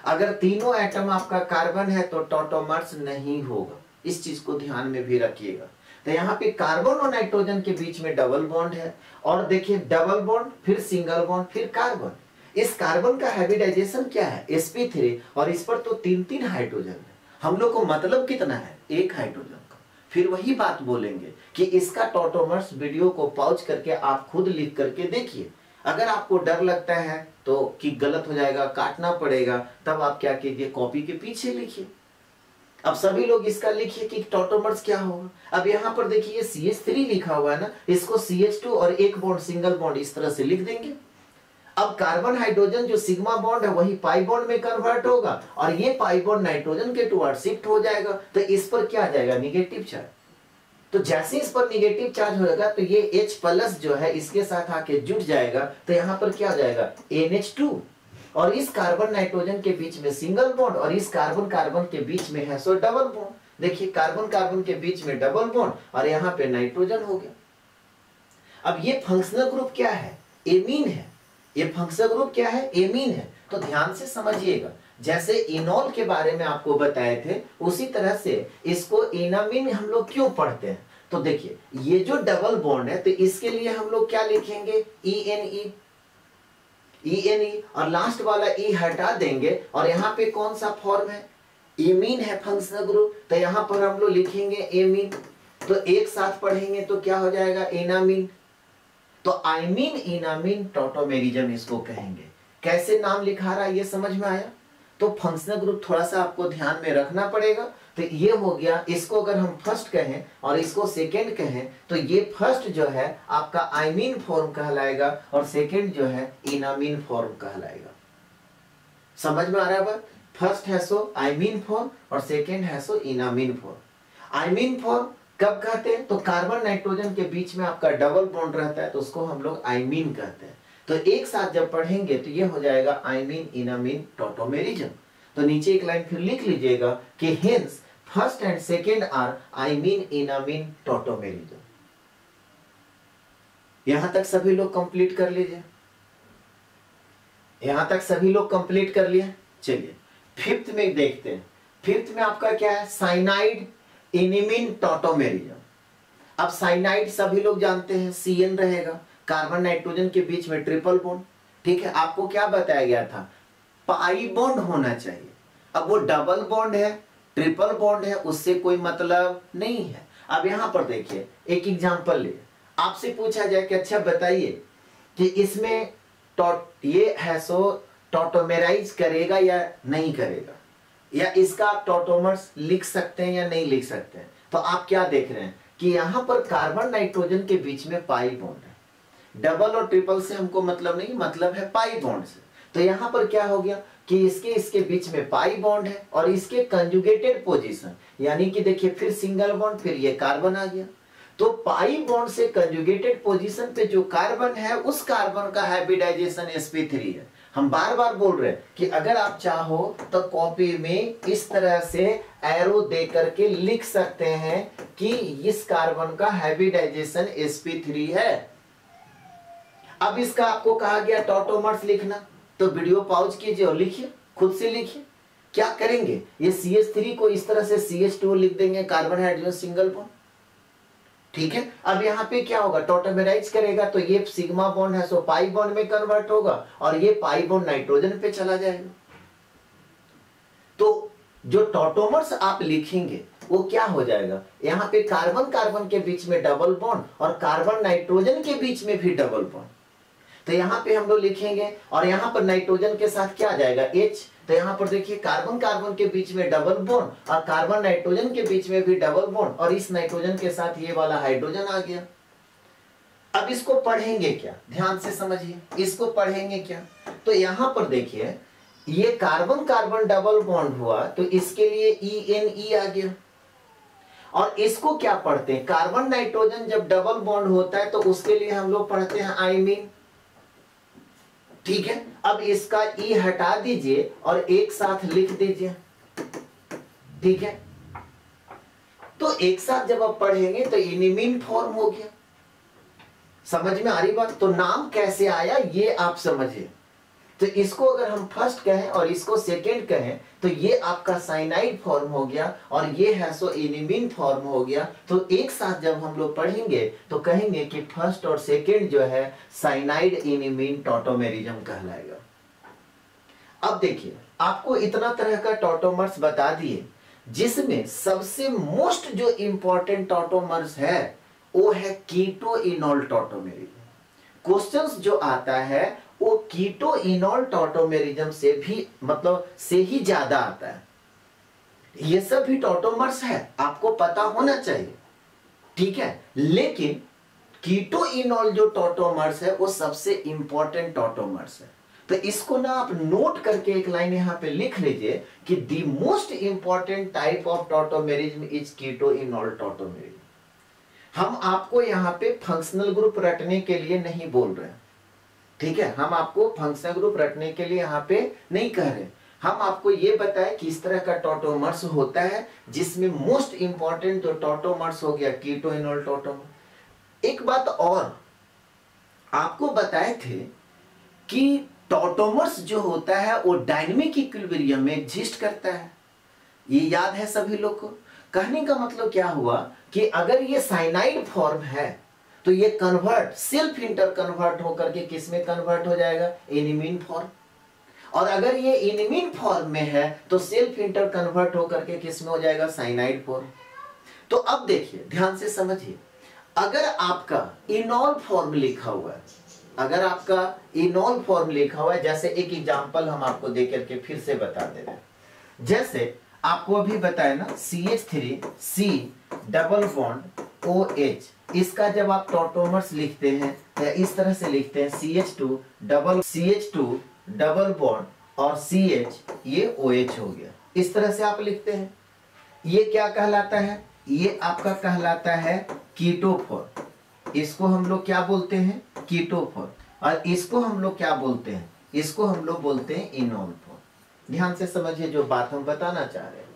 अगर तीनों एटम आपका कार्बन है तो टॉटोमर्स नहीं होगा, इस चीज को ध्यान में भी रखिएगा। तो यहाँ पे कार्बन और नाइट्रोजन के बीच में डबल बॉन्ड है और देखिए डबल बॉन्ड फिर सिंगल बॉन्ड फिर कार्बन। इस कार्बन का हाइब्रिडाइजेशन क्या है, sp3, और इस पर तो तीन तीन हाइड्रोजन है। हम लोग को मतलब कितना है, एक हाइड्रोजन का। फिर वही बात बोलेंगे कि इसका टॉटोमर्स वीडियो को पॉज करके आप खुद लिख करके देखिए। अगर आपको डर लगता है तो कि गलत हो जाएगा, काटना पड़ेगा, तब आप क्या कीजिए, कॉपी के पीछे लिखिए। अब सभी लोग इसका लिखिए कि टॉटोमर्स क्या होगा। अब यहाँ पर देखिए CH3 लिखा हुआ है ना, इसको CH2 और एक बॉन्ड सिंगल बॉन्ड इस तरह से लिख देंगे। अब कार्बन हाइड्रोजन जो सिग्मा बॉन्ड है वही पाई बॉन्ड में कन्वर्ट होगा और ये पाई बॉन्ड नाइट्रोजन के टुवर्ड शिफ्ट हो जाएगा, तो इस पर क्या आ जाएगा, निगेटिव चार्ज। तो जैसे इस पर निगेटिव चार्ज होगा तो ये H+ जो है इसके साथ आके जुड़ जाएगा, तो यहाँ पर क्या हो जाएगा, NH2। और इस कार्बन नाइट्रोजन के बीच में सिंगल बॉन्ड और इस कार्बन कार्बन के बीच में है सो डबल बॉन्ड। देखिए कार्बन कार्बन के बीच में डबल बॉन्ड और यहाँ पे नाइट्रोजन हो गया। अब ये फंक्शनल ग्रुप क्या है, एमीन है। ये फंक्शनल ग्रुप क्या है, एमीन है। तो ध्यान से समझिएगा, जैसे इनॉल के बारे में आपको बताए थे उसी तरह से इसको एनामीन हम लोग क्यों पढ़ते हैं। तो देखिए ये जो डबल बॉन्ड है तो इसके लिए हम लोग क्या लिखेंगे, ENE और लास्ट वाला E हटा देंगे और यहाँ पे कौन सा फॉर्म है, एमीन है फंक्शनल ग्रुप, तो यहाँ पर हम लोग लिखेंगे एमीन। तो एक साथ पढ़ेंगे तो क्या हो जाएगा, एनामीन। तो आइमीन इनामीन टॉटोमेरिज्म इसको कहेंगे। कैसे नाम लिखा रहा है ये समझ में आया? तो फंक्शनल ग्रुप थोड़ा सा आपको ध्यान में रखना पड़ेगा। तो ये हो गया, इसको अगर हम फर्स्ट कहें और इसको सेकंड कहें तो ये फर्स्ट जो है आपका आइमीन फॉर्म कहलाएगा और सेकंड जो है इनामीन फॉर्म कहलाएगा। समझ में आ रहा है बात? फर्स्ट है सो आइमीन फॉर्म और सेकंड है सो इनामीन फॉर्म। आइमीन फॉर्म कब कहते हैं, तो कार्बन नाइट्रोजन के बीच में आपका डबल बॉन्ड रहता है तो उसको हम लोग आइमीन कहते हैं। तो एक साथ जब पढ़ेंगे तो ये हो जाएगा आइमीन इनामीन टॉटोमेरिज्म। तो नीचे एक लाइन फिर लिख लीजिएगा कि hence first and second are imine enamine tautomerism. यहां तक सभी लोग कंप्लीट कर लीजिए, यहां तक सभी लोग कंप्लीट कर लिए। चलिए फिफ्थ में देखते हैं। फिफ्थ में आपका क्या है, साइनाइड इनिमीन टॉटोमेरिज्म। अब साइनाइड सभी लोग जानते हैं CN रहेगा, कार्बन नाइट्रोजन के बीच में ट्रिपल बॉन्ड। ठीक है, आपको क्या बताया गया था, पाई बॉन्ड होना चाहिए। अब वो डबल बॉन्ड है, ट्रिपल बॉन्ड है, उससे कोई मतलब नहीं है। अब यहां पर देखिए एक एग्जांपल ले, आपसे पूछा जाए कि अच्छा बताइए कि इसमें ये है सो टॉटोमेराइज करेगा या नहीं करेगा, या इसका आप टॉटोमर्स लिख सकते हैं या नहीं लिख सकते हैं। तो आप क्या देख रहे हैं कि यहां पर कार्बन नाइट्रोजन के बीच में पाई बॉन्ड है, डबल और ट्रिपल से हमको मतलब नहीं, मतलब है पाई बॉन्ड से। तो यहां पर क्या हो गया कि इसके बीच में पाई बॉन्ड है और इसके कंजुगेटेड पोजीशन, यानी कि देखिए फिर सिंगल बॉन्ड, फिर ये कार्बन आ गया। तो पाई बॉन्ड से कंजुगेटेड पोजीशन पे जो कार्बन है उस कार्बन का हाइब्रिडाइजेशन sp3 है। हम बार बार बोल रहे हैं कि अगर आप चाहो तो कॉपी में इस तरह से एरो दे करके लिख सकते हैं कि इस कार्बन का हाइब्रिडाइजेशन sp3 है। अब इसका आपको कहा गया टॉटोमर्स लिखना, तो वीडियो पॉज कीजिए और लिखिए, खुद से लिखिए। क्या करेंगे, ये CH3 को इस तरह से CH2 लिख देंगे, कार्बन हाइड्रोजन सिंगल बॉन्ड। ठीक है, अब यहां पे क्या होगा, टॉटोमेराइज करेगा तो ये सिग्मा बॉन्ड है सो पाई बॉन्ड में कन्वर्ट होगा और ये पाई बॉन्ड नाइट्रोजन पे चला जाएगा। तो जो टॉटोमर्स आप लिखेंगे वो क्या हो जाएगा, यहां पे कार्बन कार्बन के बीच में डबल बॉन्ड और कार्बन नाइट्रोजन के बीच में भी डबल बॉन्ड। तो यहां पे हम लोग लिखेंगे और यहां पर नाइट्रोजन के साथ क्या आ जाएगा, H। तो यहां पर देखिए कार्बन कार्बन के बीच में डबल बॉन्ड और कार्बन नाइट्रोजन के बीच में भी डबल बॉन्ड और इस नाइट्रोजन के साथ ये वाला हाइड्रोजन आ गया। अब इसको पढ़ेंगे क्या, ध्यान से समझिए, इसको पढ़ेंगे क्या। तो यहां पर देखिए ये कार्बन कार्बन डबल बॉन्ड हुआ तो इसके लिए ENE आ गया। और इसको क्या पढ़ते हैं, कार्बन नाइट्रोजन जब डबल बॉन्ड होता है तो उसके लिए हम लोग पढ़ते हैं आइमीन। ठीक है, अब इसका E हटा दीजिए और एक साथ लिख दीजिए। ठीक है, तो एक साथ जब आप पढ़ेंगे तो इनिमीन फॉर्म हो गया। समझ में आ रही बात, तो नाम कैसे आया ये आप समझिए। तो इसको अगर हम फर्स्ट कहें और इसको सेकेंड कहें तो ये आपका साइनाइड फॉर्म हो गया और ये है सो इनिमीन फॉर्म हो गया। तो एक साथ जब हम लोग पढ़ेंगे तो कहेंगे कि फर्स्ट और सेकेंड जो है साइनाइड इनिमीन टॉटोमेरिज्म कहलाएगा। अब देखिए आपको इतना तरह का टॉटोमर्स बता दिए, जिसमें सबसे मोस्ट जो इंपॉर्टेंट टॉटोमर्स है वो है कीटो इनॉल टॉटोमेरिज्म। क्वेश्चंस जो आता है वो कीटो इनॉल टॉटोमेरिज्म से भी मतलब से ही ज्यादा आता है। ये सब भी टॉटोमर्स है, आपको पता होना चाहिए। ठीक है, लेकिन कीटो इनॉल जो टॉटोमर्स है वो सबसे इंपॉर्टेंट टॉटोमर्स है। तो इसको ना आप नोट करके एक लाइन यहां पे लिख लीजिए कि the most important type of tautomerism is keto enol tautomerism. हम आपको यहाँ पे फंक्शनल ग्रुप रटने के लिए नहीं बोल रहे हैं। ठीक है, हम आपको फंक्शनल ग्रुप रटने के लिए यहाँ पे नहीं कह रहे, हम आपको ये बताएं कि इस तरह का टॉटोमर्स होता है, जिसमें मोस्ट इंपॉर्टेंट जो टॉटोमर्स हो गया कीटो इनॉल टॉटोमर। एक बात और आपको बताए थे कि टॉटोमर्स जो होता है वो डायनेमिक इक्विलिब्रियम में एग्जिस्ट करता है, ये याद है सभी लोग को। कहने का मतलब क्या हुआ कि अगर ये साइनाइड फॉर्म है तो ये कन्वर्ट सेल्फ इंटर कन्वर्ट होकर के किस में कन्वर्ट हो जाएगा, एनिमीन फॉर्म। और अगर ये एनिमीन फॉर्म में है तो सेल्फ इंटर कन्वर्ट होकर के किस में हो जाएगा, साइनाइड फॉर्म। तो अब देखिए ध्यान से समझिए, अगर आपका इनॉल फॉर्म लिखा हुआ है, अगर आपका इनॉल फॉर्म लिखा हुआ है, जैसे एक एग्जांपल हम आपको दे करके फिर से बता दे रहे हैं। जैसे आपको अभी बताया ना CH3C डबल बॉन्ड OH, इसका जब आप टॉटोमर्स लिखते हैं या इस तरह से लिखते हैं CH2 डबल बॉन्ड और CH, ये OH हो गया, इस तरह से आप लिखते हैं। ये क्या कहलाता है, ये आपका कहलाता है कीटोफॉर्म। इसको हम लोग क्या बोलते हैं, कीटोफॉर्म। और इसको हम लोग क्या बोलते हैं, इसको हम लोग बोलते हैं इनॉल फॉर्म। ध्यान से समझिए जो बात हम बताना चाह रहे हैं।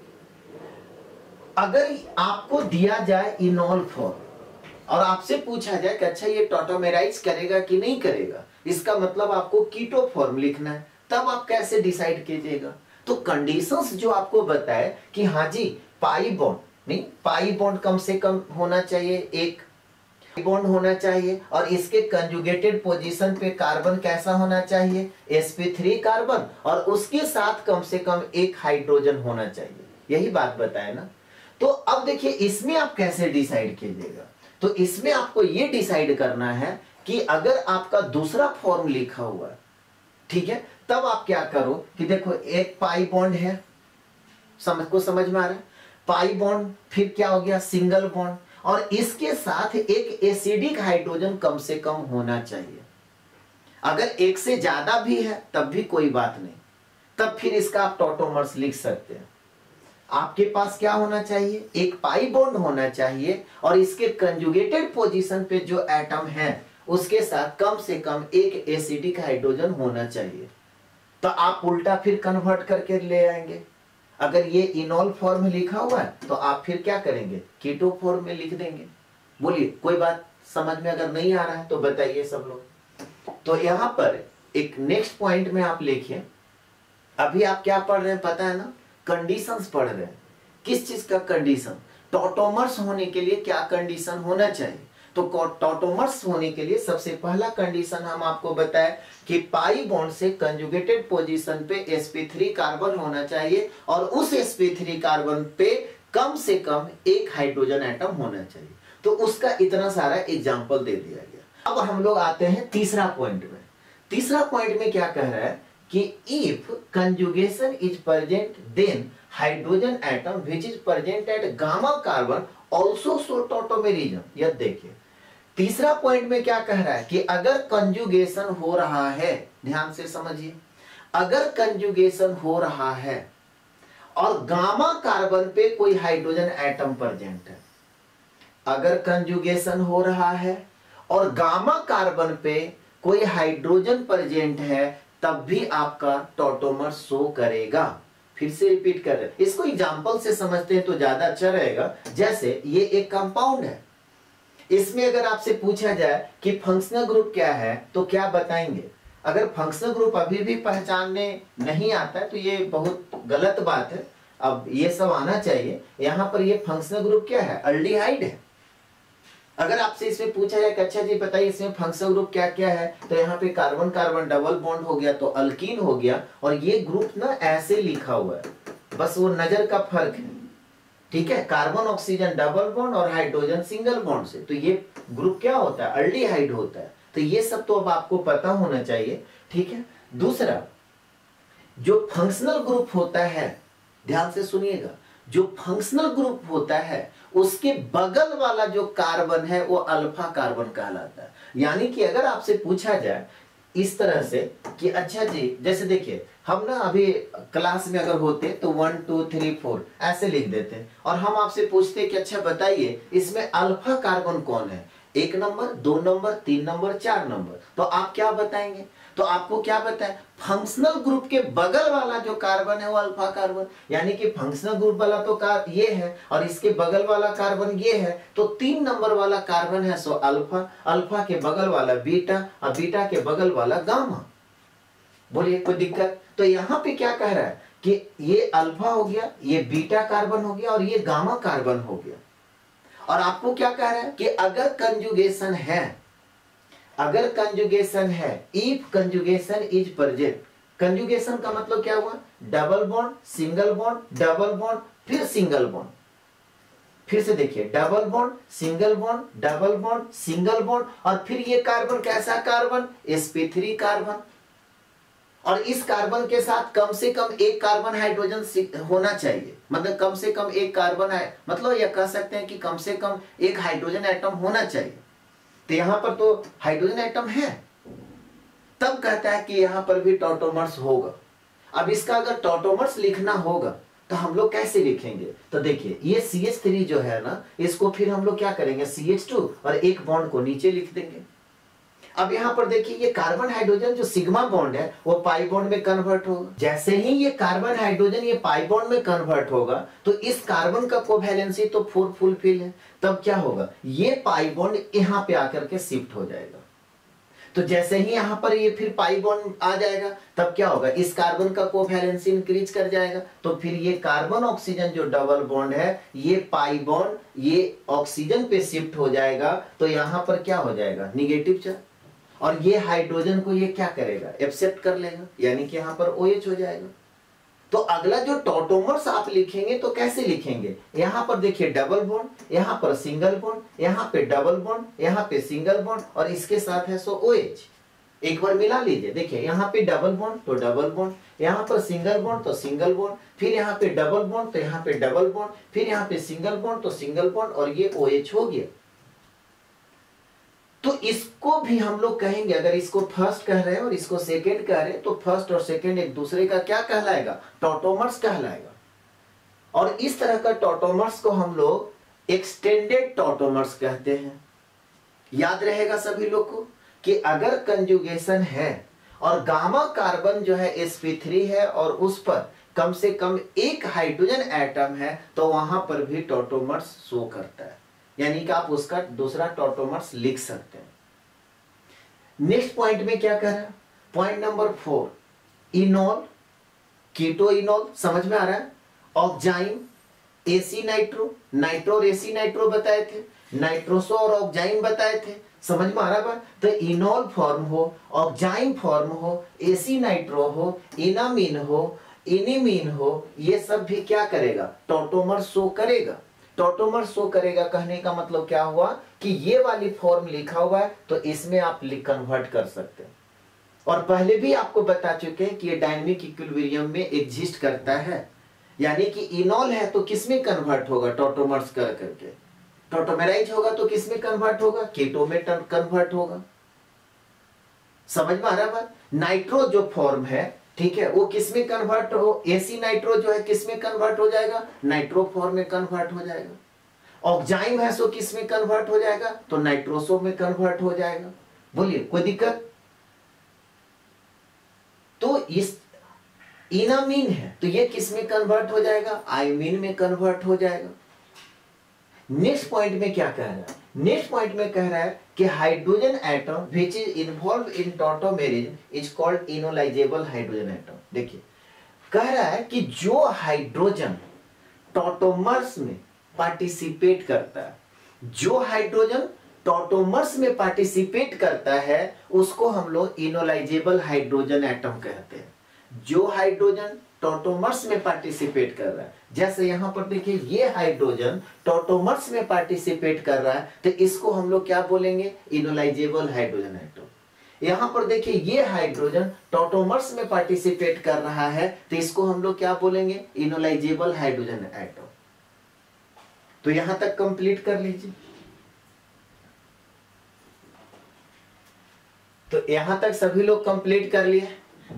अगर आपको दिया जाए इनॉल फॉर्म और आपसे पूछा जाए कि अच्छा ये टॉटोमेराइज करेगा कि नहीं करेगा, इसका मतलब आपको कीटो फॉर्म लिखना है, तब आप कैसे डिसाइड कीजिएगा। तो कंडीशंस जो आपको बताए कि हाँ जी पाई बॉन्ड नहीं, पाई बॉन्ड कम से कम होना चाहिए एक, बॉन्ड होना चाहिए और इसके कंजुगेटेड पोजीशन पे कार्बन कैसा होना चाहिए, sp3 कार्बन, और उसके साथ कम से कम एक हाइड्रोजन होना चाहिए। यही बात बताए ना। तो अब देखिए इसमें आप कैसे डिसाइड कीजिएगा, तो इसमें आपको ये डिसाइड करना है कि अगर आपका दूसरा फॉर्म लिखा हुआ है, ठीक है, तब आप क्या करो कि देखो एक पाई बॉन्ड है, समझ में आ रहा है, पाई बॉन्ड, फिर क्या हो गया सिंगल बॉन्ड, और इसके साथ एक एसिडिक हाइड्रोजन कम से कम होना चाहिए। अगर एक से ज्यादा भी है तब भी कोई बात नहीं, तब फिर इसका आप टॉटोमर्स लिख सकते हैं। आपके पास क्या होना चाहिए, एक पाई बॉन्ड होना चाहिए और इसके कंजुगेटेड पोजीशन पे जो एटम है उसके साथ कम से कम एक एसिडिक हाइड्रोजन होना चाहिए। तो आप उल्टा फिर कन्वर्ट करके ले आएंगे। अगर ये इनॉल फॉर्म में लिखा हुआ है तो आप फिर क्या करेंगे, कीटो फॉर्म में लिख देंगे। बोलिए कोई बात समझ में अगर नहीं आ रहा है तो बताइए सब लोग। तो यहां पर एक नेक्स्ट पॉइंट में आप लिखिए, अभी आप क्या पढ़ रहे हैं पता है ना, कंडीशंस पढ़ रहे हैं। किस चीज का कंडीशन, टॉटोमर्स होने के लिए क्या कंडीशन होना चाहिए। तो टॉटोमर्स होने के लिए सबसे पहला कंडीशन हम आपको बताएं कि पाई बॉन्ड से कंजुगेटेड पोजीशन पे sp3 कार्बन होना चाहिए और उस sp3 कार्बन पे कम से कम एक हाइड्रोजन एटम होना चाहिए। तो उसका इतना सारा एग्जांपल दे दिया गया। अब हम लोग आते हैं तीसरा पॉइंट में। तीसरा पॉइंट में क्या कह रहा है कि if conjugation is present then hydrogen atom which is present at gamma carbon also show tautomerism. यह देखिए तीसरा पॉइंट में क्या कह रहा है कि अगर कंजुगेशन हो रहा है, ध्यान से समझिए, अगर कंजुगेशन हो रहा है और गामा कार्बन पे कोई हाइड्रोजन एटम प्रेजेंट है, अगर कंजुगेशन हो रहा है और गामा कार्बन पे कोई हाइड्रोजन प्रेजेंट है तब भी आपका टॉटोमर शो करेगा। फिर से रिपीट कर रहे हैं, इसको एग्जांपल से समझते हैं तो ज्यादा अच्छा रहेगा। जैसे ये एक कंपाउंड है, इसमें अगर आपसे पूछा जाए कि फंक्शनल ग्रुप क्या है तो क्या बताएंगे। अगर फंक्शनल ग्रुप अभी भी पहचानने नहीं आता है तो ये बहुत गलत बात है, अब ये सब आना चाहिए। यहां पर ये फंक्शनल ग्रुप क्या है, अल्डिहाइड है। अगर आपसे इसमें पूछा जाए कि अच्छा जी बताइए इसमें फंक्शनल ग्रुप क्या क्या है, तो यहाँ पे कार्बन कार्बन डबल बॉन्ड हो गया तो अल्कीन हो गया। और ये ग्रुप ना ऐसे लिखा हुआ है, बस वो नजर का फर्क है, ठीक है। कार्बन ऑक्सीजन डबल बॉन्ड और हाइड्रोजन सिंगल बॉन्ड से, तो ये ग्रुप क्या होता है, अल्डिहाइड होता है। तो ये सब तो अब आपको पता होना चाहिए, ठीक है। दूसरा जो फंक्शनल ग्रुप होता है, ध्यान से सुनिएगा, जो फंक्शनल ग्रुप होता है उसके बगल वाला जो कार्बन है वो अल्फा कार्बन कहलाता है। यानी कि अगर आपसे पूछा जाए इस तरह से कि अच्छा जी, जैसे देखिए हम ना अभी क्लास में अगर होते तो 1 2 3 4 ऐसे लिख देते और हम आपसे पूछते कि अच्छा बताइए इसमें अल्फा कार्बन कौन है, 1 नंबर 2 नंबर 3 नंबर 4 नंबर, तो आप क्या बताएंगे। तो आपको क्या बताए, फंक्शनल ग्रुप के बगल वाला जो कार्बन है वो अल्फा कार्बन, यानी कि फंक्शनल ग्रुप वाला तो ये है और इसके बगल वाला कार्बन ये है, तो 3 नंबर वाला कार्बन है सो अल्फा, अल्फा के बगल वाला बीटा और बीटा के बगल वाला गामा। बोलिए कोई दिक्कत। तो यहाँ पे क्या कह रहा है कि ये अल्फा हो गया, ये बीटा कार्बन हो गया और ये गामा कार्बन हो गया। और आपको क्या कह रहा है कि अगर कंजुगेशन है, अगर कंजुगेशन है, if conjugation is present, conjugation का मतलब क्या हुआ, double bond single bond double bond फिर सिंगल बॉन्ड। फिर से देखिए double bond single bond double bond single bond और फिर ये कार्बन कैसा कार्बन, sp3 कार्बन, और इस कार्बन के साथ कम से कम एक कार्बन हाइड्रोजन होना चाहिए, मतलब कम से कम एक कार्बन है, मतलब यह कह सकते हैं कि कम से कम एक हाइड्रोजन एटम होना चाहिए। तो यहां पर तो हाइड्रोजन एटम है, तब कहता है कि यहां पर भी टॉटोमर्स होगा। अब इसका अगर टॉटोमर्स लिखना होगा तो हम लोग कैसे लिखेंगे, तो देखिए ये CH3 जो है ना, इसको फिर हम लोग क्या करेंगे CH2 और एक बॉन्ड को नीचे लिख देंगे। अब यहां पर देखिए ये कार्बन हाइड्रोजन जो सिग्मा बॉन्ड है वो पाई बॉन्ड में कन्वर्ट होगा। जैसे ही ये कार्बन हाइड्रोजन ये पाई बॉन्ड में कन्वर्ट होगा तो इस कार्बन का कोवैलेंसी तो 4 फुलफिल है, तब क्या होगा, ये पाई बॉन्ड यहां पे आकर के शिफ्ट हो जाएगा। तो जैसे ही यहाँ पर ये फिर पाई बॉन्ड आ जाएगा तब क्या होगा, इस कार्बन का कोवैलेंसी इंक्रीज कर जाएगा, तो फिर ये कार्बन ऑक्सीजन जो डबल बॉन्ड है ये पाई बॉन्ड ये ऑक्सीजन पे शिफ्ट हो जाएगा, तो यहाँ पर क्या हो जाएगा, निगेटिव चार्ज, और ये हाइड्रोजन को ये क्या करेगा, एक्सेप्ट कर लेगा, यानी कि यहाँ पर OH हो जाएगा। तो अगला जो टॉटोमर्स आप लिखेंगे तो कैसे लिखेंगे, यहां पर देखिए डबल बॉन्ड, यहां पर सिंगल बॉन्ड, यहां पे डबल बॉन्ड, यहां पे सिंगल बॉन्ड और इसके साथ है सो OH। एक बार मिला लीजिए, देखिए यहां पे डबल बॉन्ड तो डबल बॉन्ड, यहां पर सिंगल बॉन्ड तो सिंगल बॉन्ड, फिर यहां पे डबल बॉन्ड तो यहां पे डबल बॉन्ड, फिर यहां पे सिंगल बॉन्ड तो सिंगल बॉन्ड और ये OH हो गया। तो इसको भी हम लोग कहेंगे, अगर इसको फर्स्ट कह रहे हैं और इसको सेकंड कह रहे हैं तो फर्स्ट और सेकंड एक दूसरे का क्या कहलाएगा, टॉटोमर्स कहलाएगा। और इस तरह का टॉटोमर्स को हम लोग एक्सटेंडेड टॉटोमर्स कहते हैं। याद रहेगा सभी लोग को कि अगर कंजुगेशन है और गामा कार्बन जो है sp3 है और उस पर कम से कम एक हाइड्रोजन एटम है तो वहां पर भी टॉटोमर्स शो करता है, यानी कि आप उसका दूसरा टॉटोमर्स लिख सकते हैं। नेक्स्ट पॉइंट में क्या कह रहा है, point number 4, enol, keto enol, समझ में आ रहा है, ऑक्जाइम, एसी नाइट्रो, नाइट्रो और एसी नाइट्रो बताए थे, नाइट्रोसो और ऑक्जाइम बताए थे, समझ में आ रहा है। तो इनोल फॉर्म हो, ऑक्जाइम फॉर्म हो, एसी नाइट्रो हो, इनामीन हो, इनिमीन हो, ये सब भी क्या करेगा, टॉटोमर शो करेगा। टॉटोमर शो करेगा कहने का मतलब क्या हुआ कि ये वाली फॉर्म लिखा हुआ है तो इसमें आप कन्वर्ट कर सकते हैं। और पहले भी आपको बता चुके हैं कि ये डायनेमिक इक्विलिब्रियम में एग्जिस्ट करता है, यानी कि इनोल है तो किसमें कन्वर्ट होगा, टॉटोमर्स कर करके, टॉटोमेराइज होगा तो किसमें कन्वर्ट होगा, कीटो में कन्वर्ट होगा। समझ में आ रहा है। नाइट्रो जो फॉर्म है, ठीक है, वो किसमें कन्वर्ट हो, एसी नाइट्रो जो है किसमें कन्वर्ट हो जाएगा, नाइट्रो फॉर्म में कन्वर्ट हो जाएगा। ऑक्जाइम है सो किसमें कन्वर्ट हो जाएगा, तो नाइट्रोसो में कन्वर्ट हो जाएगा। बोलिए कोई दिक्कत। तो इस इनामीन है तो ये किसमें कन्वर्ट हो जाएगा, आइमीन में कन्वर्ट हो जाएगा। नेक्स्ट पॉइंट में क्या कह रहा है, नेक्स्ट पॉइंट में कह रहा है कि hydrogen atom which is involve in tautomerism is called enolisable hydrogen atom. देखिए कह रहा है कि जो हाइड्रोजन टॉटोमर्स में पार्टिसिपेट करता है, जो हाइड्रोजन टॉटोमर्स में पार्टिसिपेट करता है उसको हम लोग इनोलाइजेबल हाइड्रोजन एटम कहते हैं। जो हाइड्रोजन टॉटोमर्स में पार्टिसिपेट कर रहा है, जैसे यहां पर देखिए ये हाइड्रोजन टॉटोमर्स में पार्टिसिपेट कर रहा है तो इसको हम लोग क्या बोलेंगे, इनोलाइजेबल हाइड्रोजन एटम। यहां पर देखिए ये हाइड्रोजन टॉटोमर्स में पार्टिसिपेट कर रहा है तो इसको हम लोग क्या बोलेंगे, इनोलाइजेबल हाइड्रोजन एटम। तो यहां तक कंप्लीट कर लीजिए। तो यहां तक सभी लोग कंप्लीट कर लिए।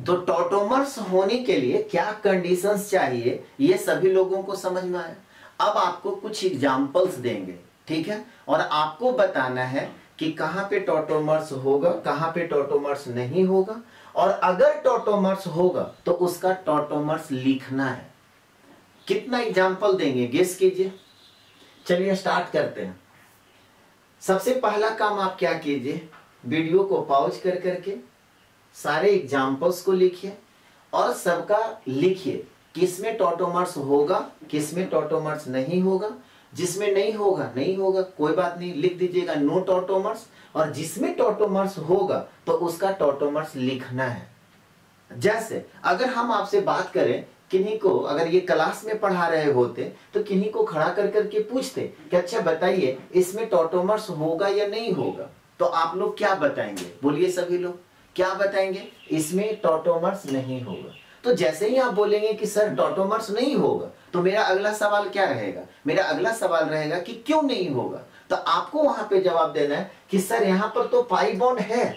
तो टॉटोमर्स होने के लिए क्या कंडीशंस चाहिए ये सभी लोगों को समझ में आया। अब आपको कुछ एग्जांपल्स देंगे, ठीक है, और आपको बताना है कि कहां पे टॉटोमर्स होगा, कहां पे टॉटोमर्स नहीं होगा, और अगर टॉटोमर्स होगा तो उसका टॉटोमर्स लिखना है। कितना एग्जांपल देंगे गेस कीजिए। चलिए स्टार्ट करते हैं। सबसे पहला काम आप क्या कीजिए, वीडियो को पॉज कर करके सारे एग्जाम्पल्स को लिखिए और सबका लिखिए किसमें टॉटोमर्स होगा, किसमें टॉटोमर्स नहीं होगा। जिसमें नहीं होगा नहीं होगा कोई बात नहीं, लिख दीजिएगा नो टॉटोमर्स, और जिसमें टॉटोमर्स होगा तो उसका टॉटोमर्स लिखना है। जैसे अगर हम आपसे बात करें, किन्हीं को अगर ये क्लास में पढ़ा रहे होते तो किन्हीं को खड़ा कर करके पूछते कि अच्छा बताइए इसमें टॉटोमर्स होगा या नहीं होगा, तो आप लोग क्या बताएंगे, बोलिए सभी लोग क्या बताएंगे, इसमें टॉटोमर्स नहीं होगा। तो जैसे ही आप बोलेंगे कि सर टॉटोमर्स नहीं होगा तो मेरा अगला सवाल क्या रहेगा, मेरा अगला सवाल रहेगा कि क्यों नहीं होगा। तो आपको वहां पे जवाब देना है कि सर यहाँ पर तो पाई बॉन्ड है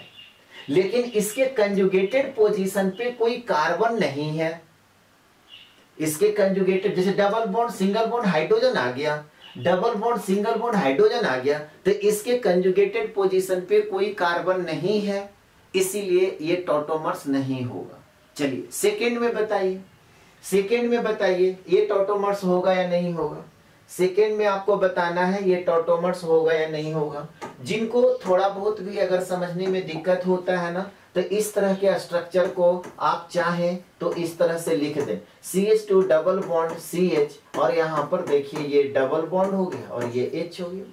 लेकिन इसके कंजुगेटेड पोजीशन पे कोई कार्बन नहीं है। इसके कंजुगेटेड, जैसे double bond single bond hydrogen आ गया, double bond single bond hydrogen आ गया, तो इसके कंजुगेटेड पोजीशन पे कोई कार्बन नहीं है, इसीलिए ये टॉटोमर्स नहीं होगा। चलिए सेकंड में बताइए, सेकंड में बताइए ये टॉटोमर्स होगा या नहीं होगा। सेकेंड में आपको बताना है ये टॉटोमर्स होगा या नहीं होगा। जिनको थोड़ा बहुत भी अगर समझने में दिक्कत होता है ना, तो इस तरह के स्ट्रक्चर को आप चाहें तो इस तरह से लिख दें, CH2 डबल बॉन्ड CH, और यहां पर देखिए ये डबल बॉन्ड हो गया और ये H हो गया।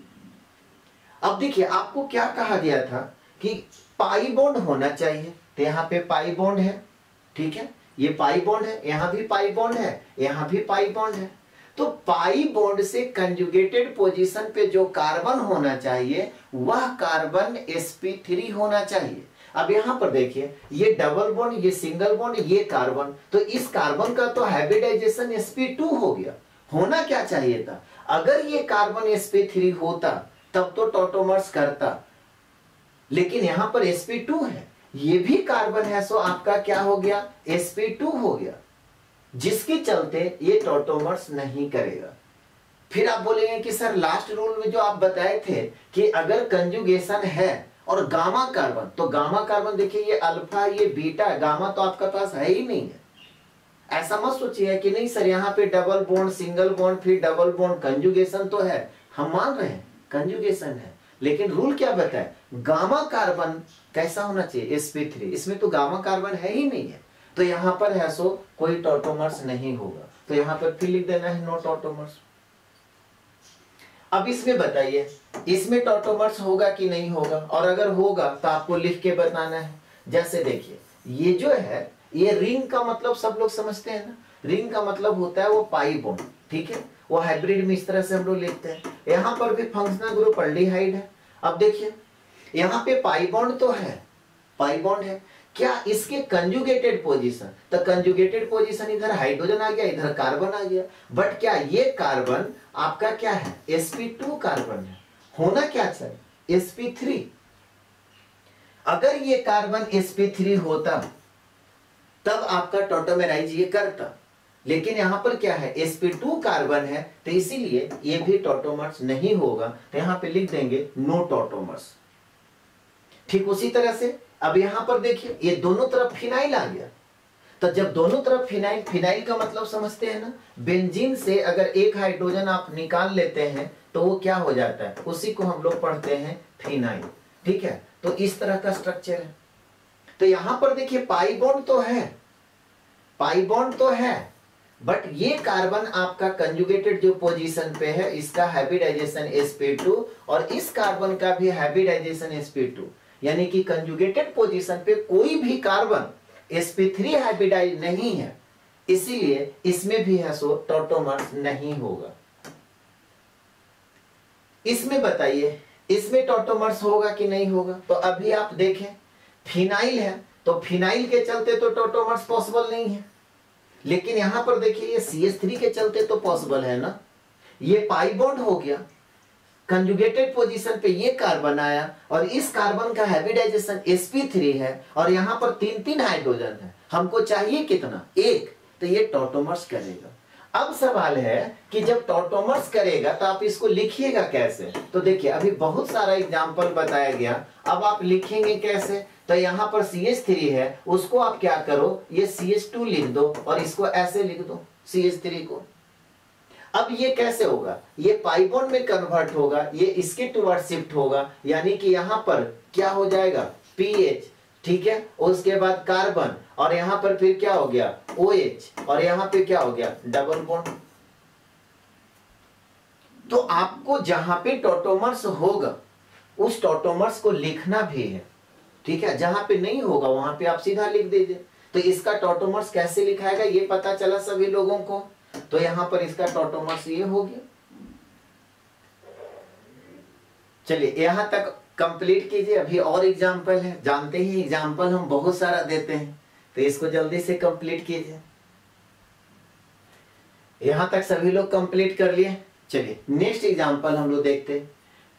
अब देखिए आपको क्या कहा गया था कि पाई बॉन्ड होना चाहिए, तो यहाँ पे पाई बॉन्ड है, ठीक है, ये पाई बॉन्ड है, यहां भी पाई बॉन्ड है, यहां भी पाई बॉन्ड है। तो पाई बॉन्ड से कंजुगेटेड पोजीशन पे जो कार्बन होना चाहिए वह कार्बन sp3 होना चाहिए। अब यहां पर देखिए ये डबल बॉन्ड, ये सिंगल बॉन्ड, ये कार्बन, तो इस कार्बन का तो हाइब्रिडाइजेशन sp2 हो गया। होना क्या चाहिए था, अगर ये कार्बन sp3 होता तब तो टॉटोमर्स करता, लेकिन यहां पर sp2 है, ये भी कार्बन है, सो आपका क्या हो गया, sp2 हो गया, जिसके चलते ये टॉटोमर्स नहीं करेगा। फिर आप बोलेंगे कि सर लास्ट रूल में जो आप बताए थे कि अगर कंजुगेशन है और गामा कार्बन, तो गामा कार्बन देखिए ये अल्फा, ये बीटा, गामा तो आपका पास है ही नहीं है। ऐसा मत सोचिए कि नहीं सर यहाँ पे डबल बॉन्ड, सिंगल बॉन्ड, फिर डबल बॉन्ड, कंजुगेशन तो है, हम मान रहे हैं कंजुगेशन है, लेकिन रूल क्या बताए, गामा कार्बन कैसा होना चाहिए, sp3, इसमें तो गामा कार्बन है ही नहीं है, तो यहां पर है सो कोई टॉटोमर्स नहीं होगा। तो यहां पर फिर लिख देना है नो टॉटोमर्स। अब इसमें बताइए इसमें टॉटोमर्स होगा कि नहीं होगा, और अगर होगा तो आपको लिख के बताना है। जैसे देखिए ये जो है, ये रिंग का मतलब सब लोग समझते हैं ना, रिंग का मतलब होता है वो पाई बॉन्ड, ठीक है, वो हाइब्रिड में इस तरह से हम लोग लिखते हैं। यहां पर भी फंक्शनल ग्रुप अल्डिहाइड है। अब देखिए यहां पे पाई बॉन्ड तो है, पाई बॉन्ड है, क्या इसके कंजुगेटेड पोजीशन, तो कंजुगेटेड पोजीशन इधर हाइड्रोजन आ गया, इधर कार्बन आ गया, बट क्या ये कार्बन आपका क्या है, sp2 कार्बन है, होना क्या चाहिए sp3। अगर ये कार्बन sp3 होता तब आपका टॉटोमेराइज ये करता, लेकिन यहां पर क्या है, sp2 कार्बन है, तो इसीलिए ये भी टॉटोमर्स नहीं होगा, तो यहां पे लिख देंगे नो टॉटोमर्स। ठीक उसी तरह से अब यहां पर देखिए ये दोनों तरफ फिनाइल आ गया, तो जब दोनों तरफ फिनाइल, फिनाइल का मतलब समझते हैं ना, बेंजीन से अगर एक हाइड्रोजन आप निकाल लेते हैं तो वो क्या हो जाता है, उसी को हम लोग पढ़ते हैं फिनाइल, ठीक है। तो इस तरह का स्ट्रक्चर है। तो यहां पर देखिए पाई बॉन्ड तो है, पाई बॉन्ड तो है, बट ये कार्बन आपका कंजुगेटेड जो पोजीशन पे है इसका हाइब्रिडाइजेशन sp2, और इस कार्बन का भी हाइब्रिडाइजेशन sp2, यानी कि कंजुगेटेड पोजीशन पे कोई भी कार्बन sp3 हाइब्रिडाइज नहीं है, इसीलिए इसमें भी है सो टॉटोमर्स नहीं होगा। इसमें बताइए इसमें टॉटोमर्स होगा कि नहीं होगा, तो अभी आप देखें फिनाइल है, तो फिनाइल के चलते तो टॉटोमर्स पॉसिबल नहीं है, लेकिन यहां पर देखिए ये CH3 के चलते तो पॉसिबल है ना, ये पाई बॉन्ड हो गया, कंजुगेटेड पोजीशन पे ये कार्बन आया, और इस कार्बन का हाइब्रिडाइजेशन sp3 है, और यहां पर 3 हाइड्रोजन है, हमको चाहिए कितना, एक, तो ये टॉटोमर्स करेगा। अब सवाल है कि जब टॉटोमर्स करेगा तो आप इसको लिखिएगा कैसे, तो देखिए अभी बहुत सारा एग्जांपल बताया गया, अब आप लिखेंगे कैसे, तो यहां पर CH3 है, उसको आप क्या करो, ये CH2 लिख दो और इसको ऐसे लिख दो CH3 को। अब ये कैसे होगा, ये पाई बॉन्ड में कन्वर्ट होगा, ये इसके टुवर्ड शिफ्ट होगा, यानी कि यहां पर क्या हो जाएगा PH, ठीक है, उसके बाद कार्बन, और यहां पर फिर क्या हो गया OH, और यहां पे क्या हो गया डबल बॉन्ड। तो आपको जहां पे टॉटोमर्स होगा उस टॉटोमर्स को लिखना भी है, ठीक है, जहां पे नहीं होगा वहां पे आप सीधा लिख दीजिए। तो इसका टॉटोमर्स कैसे लिखाएगा ये पता चला सभी लोगों को, तो यहां पर इसका टॉटोमर्स ये हो गया। चलिए यहां तक कंप्लीट कीजिए, अभी और एग्जाम्पल है, जानते ही एग्जाम्पल हम बहुत सारा देते हैं, तो इसको जल्दी से कंप्लीट कीजिए। यहां तक सभी लोग कंप्लीट कर लिए। चलिए नेक्स्ट एग्जाम्पल हम लोग देखते हैं।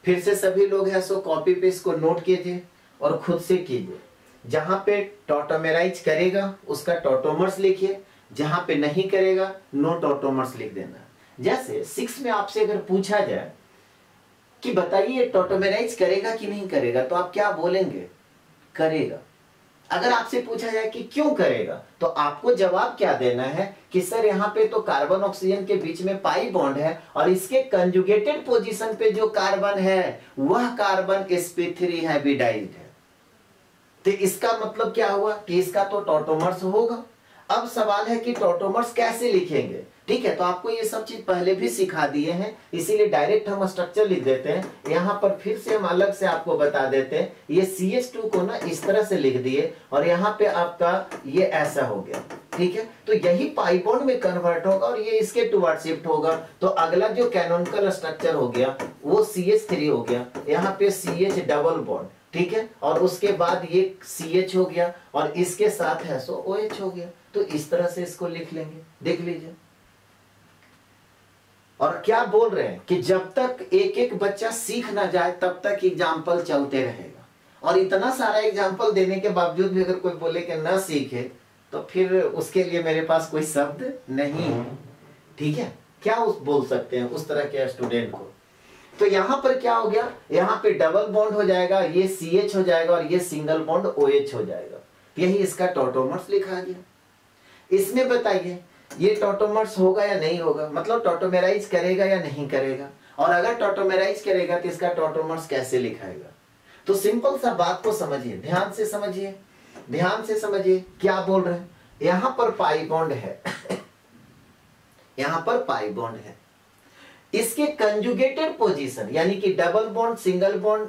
फिर से सभी लोग है सो कॉपी पे इसको नोट कीजिए और खुद से कीजिए। जहां पे टॉटोमेराइज करेगा उसका टॉटोमर्स लिखिए, जहां पे नहीं करेगा नो टॉटोमर्स लिख देना। जैसे 6 में आपसे अगर पूछा जाए कि बताइए टॉटोमेराइज करेगा कि नहीं करेगा, तो आप क्या बोलेंगे, करेगा। अगर आपसे पूछा जाए कि क्यों करेगा, तो आपको जवाब क्या देना है कि सर यहाँ पे तो कार्बन ऑक्सीजन के बीच में पाई बॉन्ड है और इसके कंजुगेटेड पोजीशन पे जो कार्बन है वह कार्बन sp3 हाइब्रिडाइज्ड है। तो इसका मतलब क्या हुआ कि इसका तो टॉटोमर्स होगा। अब सवाल है कि टॉटोमर्स कैसे लिखेंगे। ठीक है, तो आपको ये सब चीज पहले भी सिखा दिए हैं, इसीलिए डायरेक्ट हम स्ट्रक्चर लिख देते हैं। यहां पर फिर से हम अलग से आपको बता देते हैं। ये CH2 को ना इस तरह से लिख दिए और यहाँ पे आपका ये ऐसा हो गया। ठीक है, तो यही पाई बॉन्ड में कन्वर्ट होगा और ये इसके टुवर्ड शिफ्ट होगा। तो अगला जो कैनोनिकल स्ट्रक्चर हो गया वो CH3 हो गया, यहाँ पे CH डबल बॉन्ड। ठीक है, और उसके बाद ये CH हो गया और इसके साथ है सो OH हो गया। तो इस तरह से इसको लिख लेंगे, देख लीजिए। और क्या बोल रहे हैं कि जब तक एक एक बच्चा सीख ना जाए तब तक एग्जाम्पल चलते रहेगा। और इतना सारा एग्जाम्पल देने के बावजूद भी अगर कोई बोले कि ना सीखे तो फिर उसके लिए मेरे पास कोई शब्द नहीं है। ठीक है, क्या बोल सकते हैं उस तरह के स्टूडेंट को। तो यहां पर क्या हो गया, यहां पे डबल बॉन्ड हो जाएगा, ये CH हो जाएगा और ये सिंगल बॉन्ड OH हो जाएगा। यही इसका टॉटोमर्स लिखा गया। इसमें बताइए ये टॉटोमर्स होगा या नहीं होगा, मतलब टॉटोमेराइज करेगा या नहीं करेगा। और अगर टॉटोमेराइज करेगा तो इसका टॉटोमर्स कैसे लिखाएगा। तो सिंपल सा बात को समझिए, ध्यान से समझिए, ध्यान से समझिए क्या बोल रहे हैं। यहां पर पाई बॉन्ड है यहां पर पाई बॉन्ड है, इसके कंजुगेटेड पोजीशन यानी कि डबल बॉन्ड सिंगल बॉन्ड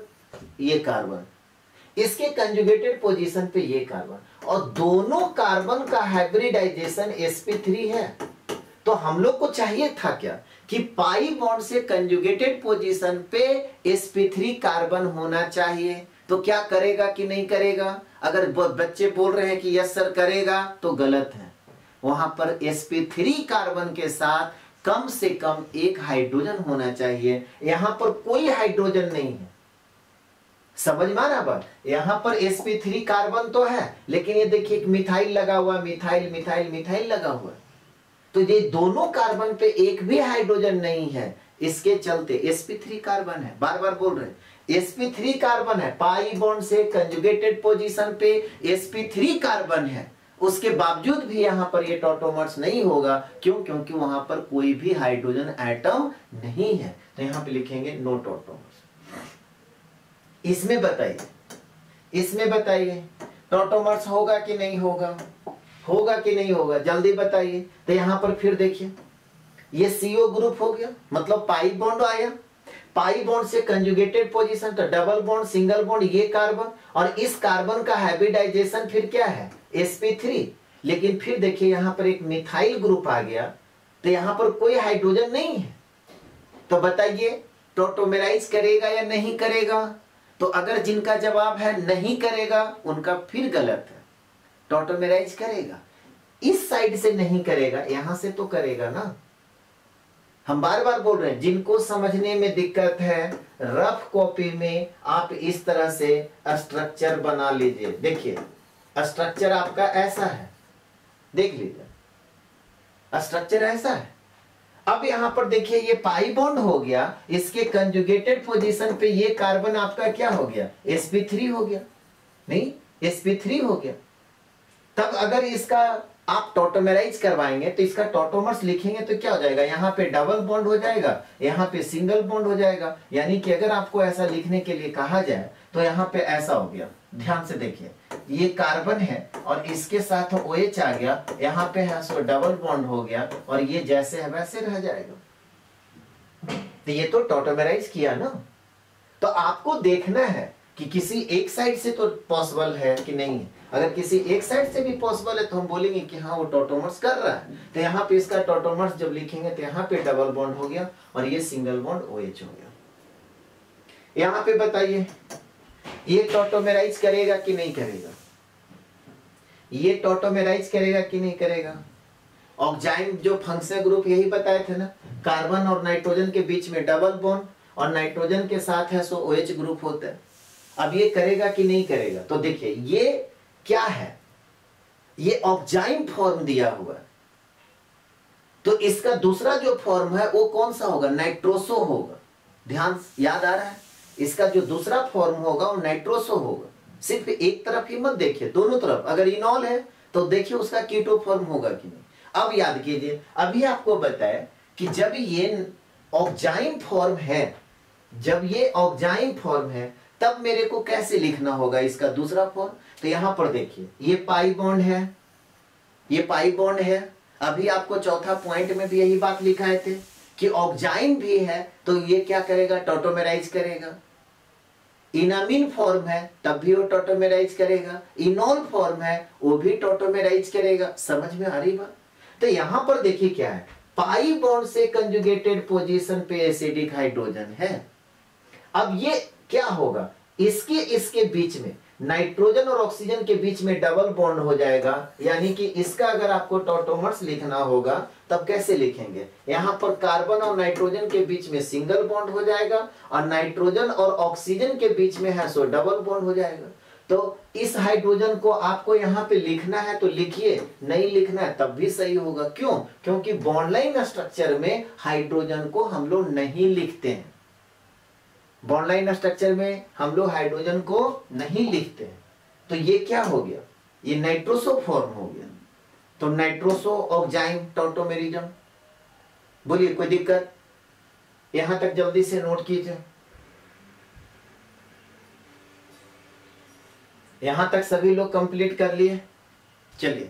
ये कार्बन, इसके कंजुगेटेड पोजीशन पे ये कार्बन, और दोनों कार्बन का हाइब्रिडाइजेशन sp3 है। तो हम लोग को चाहिए था क्या कि पाई बॉन्ड से कंजुगेटेड पोजीशन पे sp3 कार्बन होना चाहिए। तो क्या करेगा कि नहीं करेगा। अगर बच्चे बोल रहे हैं कि यस सर करेगा तो गलत है। वहां पर sp3 कार्बन के साथ कम से कम एक हाइड्रोजन होना चाहिए। यहां पर कोई हाइड्रोजन नहीं है, समझ में आ रहा बात। यहां पर sp3 कार्बन तो है लेकिन ये देखिए मिथाइल लगा हुआ, मिथाइल मिथाइल मिथाइल लगा हुआ है। तो ये दोनों कार्बन पे एक भी हाइड्रोजन नहीं है, इसके चलते sp3 कार्बन है। बार बार बोल रहे हैं sp3 कार्बन है, पाई बॉन्ड से कंजुगेटेड पोजीशन पे sp3 कार्बन है, उसके बावजूद भी यहां पर ये टॉटोमर्स नहीं होगा। क्यों, क्योंकि वहां पर कोई भी हाइड्रोजन एटम नहीं है। तो यहां पे लिखेंगे नो टॉटोमर्स। इसमें बताइए, इसमें बताइए टॉटोमर्स होगा कि नहीं होगा, होगा कि नहीं होगा, जल्दी बताइए। तो यहां पर फिर देखिए ये CO ग्रुप हो गया, मतलब पाई बॉन्ड आया, पाई बॉन्ड से कंजुगेटेड पोजीशन तो डबल बॉन्ड सिंगल बॉन्ड ये कार्बन, और इस कार्बन का हाइब्रिडाइजेशन फिर क्या है sp3। लेकिन फिर देखिए यहां पर एक मिथाइल ग्रुप आ गया, तो यहां पर कोई हाइड्रोजन नहीं है। तो बताइए टॉटोमेराइज करेगा या नहीं करेगा। तो अगर जिनका जवाब है नहीं करेगा उनका फिर गलत है, टॉटोमेराइज करेगा। इस साइड से नहीं करेगा, यहां से तो करेगा ना। हम बार बार बोल रहे हैं जिनको समझने में दिक्कत है रफ कॉपी में आप इस तरह से स्ट्रक्चर बना लीजिए। देखिए स्ट्रक्चर आपका ऐसा है, देख लीजिए स्ट्रक्चर ऐसा है। अब यहां पर देखिए ये पाई बॉन्ड हो गया, इसके कंजुगेटेड पोजीशन पे ये कार्बन आपका क्या हो गया sp3 हो गया, नहीं sp3 हो गया। तब अगर इसका आप टॉटोमेराइज करवाएंगे तो इसका टॉटोमर्स लिखेंगे तो क्या हो जाएगा, यहाँ पे डबल बॉन्ड हो जाएगा, यहाँ पे सिंगल बॉन्ड हो जाएगा। यानी कि अगर आपको ऐसा लिखने के लिए कहा जाए तो यहाँ पे ऐसा हो गया। ध्यान से देखिए ये कार्बन है और इसके साथ OH आ गया, यहाँ पे है सो डबल बॉन्ड हो गया और ये जैसे है वैसे रह जाएगा। तो ये तो टॉटोमेराइज किया ना। तो आपको देखना है कि किसी एक साइड से तो पॉसिबल है कि नहीं है। अगर किसी एक साइड से भी पॉसिबल है तो हम बोलेंगे कि हाँ वो टॉटोमर्स कर रहा है। तो यहाँ पे इसका टॉटोमर्स जब लिखेंगे तो यहाँ पे डबल बॉन्ड हो गया और ये सिंगल बॉन्ड OH हो गया। यहाँ पे बताइए ये टॉटोमेराइज करेगा कि नहीं करेगा, ये टॉटोमेराइज करेगा कि नहीं करेगा। ऑक्साइड जो फंक्शनल ग्रुप यही बताए थे ना, कार्बन और नाइट्रोजन के बीच में डबल बॉन्ड और नाइट्रोजन के साथ है सो OH ग्रुप होता है। अब ये करेगा कि नहीं करेगा। तो देखिए ये क्या है, ये ऑक्साइड फॉर्म दिया हुआ है, तो इसका दूसरा जो फॉर्म है वो कौन सा होगा, नाइट्रोसो होगा। ध्यान याद आ रहा है, इसका जो दूसरा फॉर्म होगा वो नाइट्रोसो होगा। सिर्फ एक तरफ ही मत देखिए, दोनों तरफ। अगर इनॉल है तो देखिए उसका कीटो फॉर्म होगा कि नहीं। अब याद कीजिए, अभी आपको बताया कि जब ये ऑक्जाइम फॉर्म है, जब ये ऑक्जाइम फॉर्म है तब मेरे को कैसे लिखना होगा इसका दूसरा फॉर्म। तो यहां पर देखिए ये पाई बॉन्ड है, ये पाई बॉन्ड है। अभी आपको चौथा पॉइंट में भी यही बात लिखाए थे कि ऑक्जाइम भी है तो ये क्या करेगा, टॉटोमेराइज करेगा। इनामिन फॉर्म है तब भी वो टॉटोमेराइज करेगा, इनॉल फॉर्म है वो भी टॉटोमेराइज करेगा। समझ में आ रही बात। तो यहां पर देखिए क्या है, पाई बॉन्ड से कंजुगेटेड पोजीशन पे एसिडिक हाइड्रोजन है। अब ये क्या होगा, इसके बीच में नाइट्रोजन और ऑक्सीजन के बीच में डबल बॉन्ड हो जाएगा, यानी कि इसका अगर आपको टॉटोमर्स लिखना होगा तब कैसे लिखेंगे, यहां पर कार्बन और नाइट्रोजन के बीच में सिंगल बॉन्ड हो जाएगा और नाइट्रोजन और ऑक्सीजन के बीच में है सो डबल बॉन्ड हो जाएगा। तो इस हाइड्रोजन को आपको यहां पे लिखना है तो लिखिए, नहीं लिखना है तब भी सही होगा। क्यों? क्योंकि बॉन्ड लाइन स्ट्रक्चर में हाइड्रोजन को हम लोग नहीं लिखते हैं, बॉन्ड लाइन स्ट्रक्चर में हम लोग हाइड्रोजन को नहीं लिखते हैं। तो ये क्या हो गया, ये नाइट्रोसो फॉर्म हो गया। तो नाइट्रोसो ऑक्जाइम टॉटोमेरिज्म। बोलिए कोई दिक्कत? यहां तक जल्दी से नोट कीजिए, यहां तक सभी लोग कंप्लीट कर लिए। चलिए,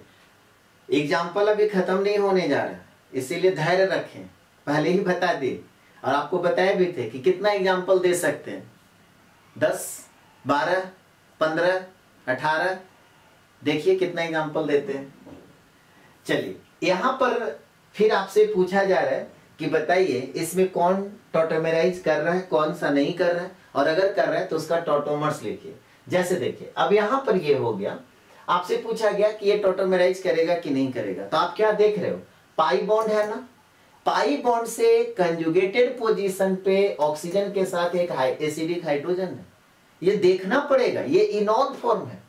एग्जाम्पल अभी खत्म नहीं होने जा रहा, इसीलिए धैर्य रखें, पहले ही बता दिए और आपको बताए भी थे कि कितना एग्जाम्पल दे सकते हैं, 10, 12, 15, 18। देखिए कितना एग्जाम्पल देते हैं। चलिए, यहां पर फिर आपसे पूछा जा रहा है कि बताइए इसमें कौन टॉटोमेराइज कर रहा है, कौन सा नहीं कर रहा है, और अगर कर रहा है तो उसका टॉटोमर्स लिखिए। जैसे देखिए अब यहां पर ये हो गया, आपसे पूछा गया कि ये टॉटोमेराइज करेगा कि नहीं करेगा। तो आप क्या देख रहे हो, पाई बॉन्ड है ना, पाई बॉन्ड से कंजुगेटेड पोजीशन पे ऑक्सीजन के साथ एक एसिडिक हाइड्रोजन है, ये देखना पड़ेगा। ये इनॉल फॉर्म है,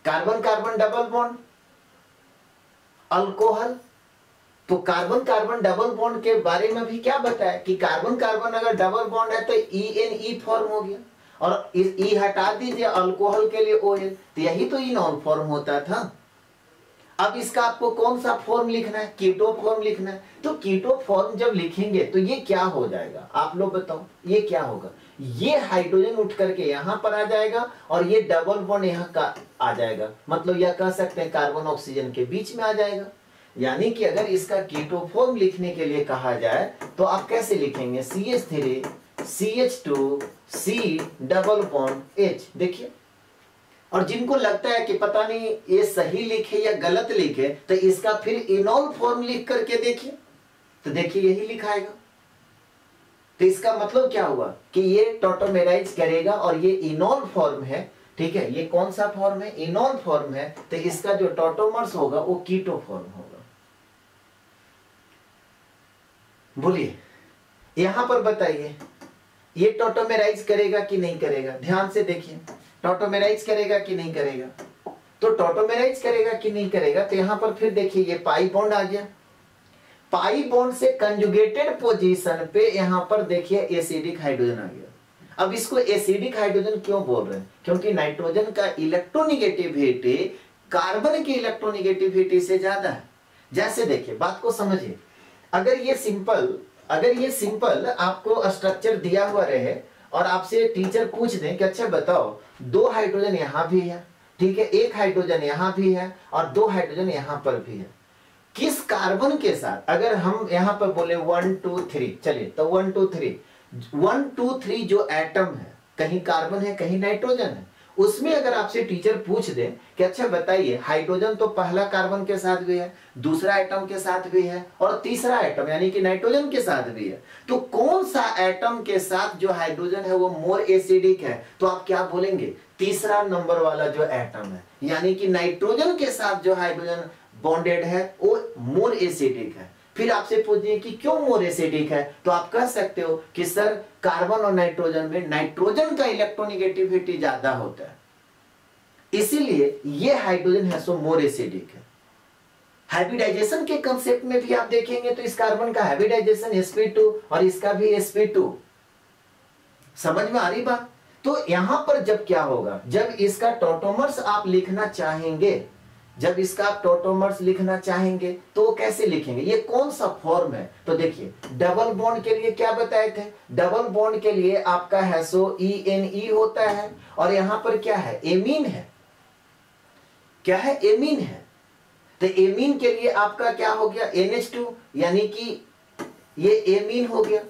carbon carbon double bond, alcohol. तो कार्बन कार्बन डबल बॉन्ड के बारे में भी क्या बताया कि कार्बन कार्बन अगर डबल बॉन्ड है तो ENE फॉर्म हो गया, और ई हटा दीजिए अल्कोहल के लिए OL, तो यही तो इनॉल फॉर्म होता था। अब इसका आपको कौन सा फॉर्म लिखना है, कीटो फॉर्म लिखना है। तो कीटो फॉर्म जब लिखेंगे तो ये क्या हो जाएगा, आप लोग बताओ, ये क्या होगा, ये हाइड्रोजन उठ करके यहां पर आ जाएगा और ये डबल बॉन्ड यहां का आ जाएगा, मतलब यह कह सकते हैं कार्बन ऑक्सीजन के बीच में आ जाएगा। यानी कि अगर इसका कीटो फॉर्म लिखने के लिए कहा जाए तो आप कैसे लिखेंगे, CH3 CH2 C double bond H। देखिए, और जिनको लगता है कि पता नहीं ये सही लिखे या गलत लिखे, तो इसका फिर इनॉल फॉर्म लिख करके देखिए, तो देखिए यही लिखाएगा। तो इसका मतलब क्या हुआ कि ये टॉटोमेराइज करेगा और ये इनॉल फॉर्म है। ठीक है, ये कौन सा फॉर्म है, इनॉल फॉर्म है, तो इसका जो टॉटोमर्स होगा वो कीटो फॉर्म होगा। बोलिए यहां पर बताइए, ये टॉटोमेराइज करेगा कि नहीं करेगा, ध्यान से देखिए, टॉटोमेराइज करेगा कि नहीं करेगा। तो टॉटोमेराइज करेगा कि नहीं करेगा, तो यहां पर फिर देखिए ये पाई बॉन्ड आ गया, पाई बॉन्ड से कंजुगेटेड पोजीशन पे यहां पर देखिए एसिडिक हाइड्रोजन आ गया। अब इसको एसिडिक हाइड्रोजन क्यों बोल रहे हैं, क्योंकि नाइट्रोजन का इलेक्ट्रोनिगेटिविटी कार्बन की इलेक्ट्रोनिगेटिविटी से ज्यादा है। जैसे देखिए, बात को समझिए, अगर ये सिंपल आपको स्ट्रक्चर दिया हुआ रहे और आपसे टीचर पूछ दें कि अच्छा बताओ 2 हाइड्रोजन यहां भी है, ठीक है, 1 हाइड्रोजन यहां भी है और 2 हाइड्रोजन यहां पर भी है, किस कार्बन के साथ, अगर हम यहां पर बोले 1 2 3, चलिए तो 1 2 3, 1 2 3 जो एटम है, कहीं कार्बन है कहीं नाइट्रोजन है, उसमें अगर आपसे टीचर पूछ दे कि अच्छा बताइए हाइड्रोजन तो पहला कार्बन के साथ भी है, दूसरा एटम के साथ भी है और तीसरा एटम यानी कि नाइट्रोजन के साथ भी है, तो कौन सा एटम के साथ जो हाइड्रोजन है वो मोर एसिडिक है, तो आप क्या बोलेंगे, तीसरा नंबर वाला जो एटम है, यानी कि नाइट्रोजन के साथ जो हाइड्रोजन बॉन्डेड है वो मोर एसिडिक है। फिर आपसे पूछिए कि क्यों मोर एसिडिक है, तो आप कह सकते हो कि सर कार्बन और नाइट्रोजन में नाइट्रोजन का इलेक्ट्रोनिगेटिविटी ज्यादा होता है, इसीलिए ये हाइड्रोजन है सो मोर एसिडिक है। हाइब्रिडाइजेशन के कंसेप्ट में भी आप देखेंगे तो इस कार्बन का हाइब्रिडाइजेशन sp2 और इसका भी sp2, समझ में आ रही बात। तो यहां पर जब क्या होगा, जब इसका टॉटोमर्स आप लिखना चाहेंगे, जब इसका आप टॉटोमर्स लिखना चाहेंगे तो वो कैसे लिखेंगे, ये कौन सा फॉर्म है। तो देखिए डबल बॉन्ड के लिए क्या बताए थे, डबल बॉन्ड के लिए आपका है सो ENE होता है, और यहां पर क्या है, एमीन है, क्या है, एमीन है। तो एमीन के लिए आपका क्या हो गया, NH2, यानी कि ये एमीन हो गया।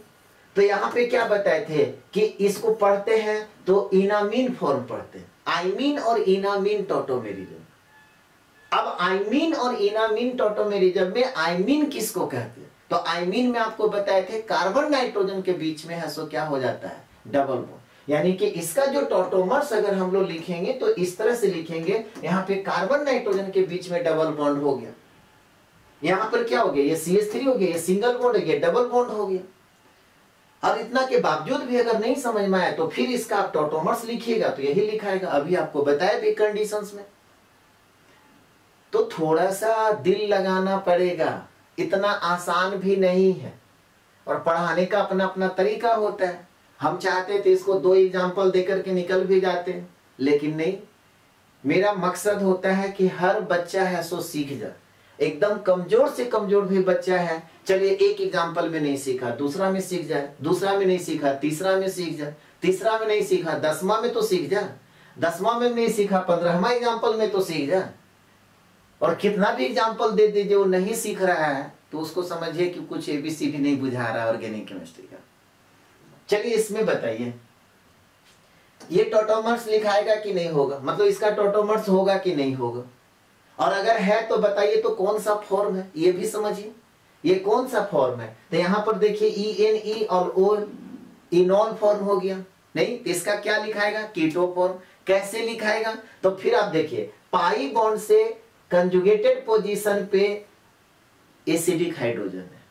तो यहां पे क्या बताए थे कि इसको पढ़ते हैं तो इनामीन फॉर्म पढ़ते हैं, आइमीन और इनामीन टॉटोमेरिज्म। अब आइमीन और इनामीन टॉटोमेरिज्म में आइमीन किसको कहते हैं, तो आइमीन में आपको बताए थे कार्बन नाइट्रोजन के बीच में है सो क्या हो जाता है, डबल बॉन्ड। यानी कि इसका जो टॉटोमर्स अगर हम लोग लिखेंगे तो इस तरह से लिखेंगे, यहां पे कार्बन नाइट्रोजन के बीच में डबल बॉन्ड हो गया, यहां पर क्या हो गया, ये CH3 हो गया, ये सिंगल बॉन्ड हो गया, डबल बॉन्ड हो गया। और इतना के बावजूद भी अगर नहीं समझ में आया तो फिर इसका आप टॉटोमर्स लिखिएगा तो यही लिखाएगा, अभी आपको बताया भी कंडीशंस में। तो थोड़ा सा दिल लगाना पड़ेगा, इतना आसान भी नहीं है, और पढ़ाने का अपना अपना तरीका होता है। हम चाहते थे इसको 2 एग्जाम्पल देकर के निकल भी जाते हैं, लेकिन नहीं, मेरा मकसद होता है कि हर बच्चा है सो सीख जाए। एकदम कमजोर से कमजोर भी बच्चा है, चलिए एक एग्जाम्पल में नहीं सीखा, दूसरा में सीख जाए, दूसरा में नहीं सीखा, तीसरा में सीख जाए, तीसरा में नहीं सीखा, 10वां में तो सीख जाए, 10वां में नहीं सीखा, 15वां एग्जाम्पल में तो सीख जाए। और कितना भी एग्जाम्पल दे दीजिए वो नहीं सीख रहा है तो उसको समझिए कि कुछ ABCD नहीं बुझा रहा है ऑर्गेनिक केमिस्ट्री का। चलिए इसमें बताइए, ये टॉटोमर्स लिखाएगा कि नहीं होगा, मतलब इसका टॉटोमर्स होगा कि नहीं होगा, और अगर है तो बताइए तो कौन सा फॉर्म है, ये भी समझिए ये कौन सा फॉर्म है। तो यहां पर देखिए ENE और O इनॉल फॉर्म हो गया, नहीं इसका क्या लिखाएगा, कीटो फॉर्म। कैसे लिखाएगा, तो फिर आप देखिए पाई बॉन्ड से कंजुगेटेड पोजीशन पे एसिडिक हाइड्रोजन है,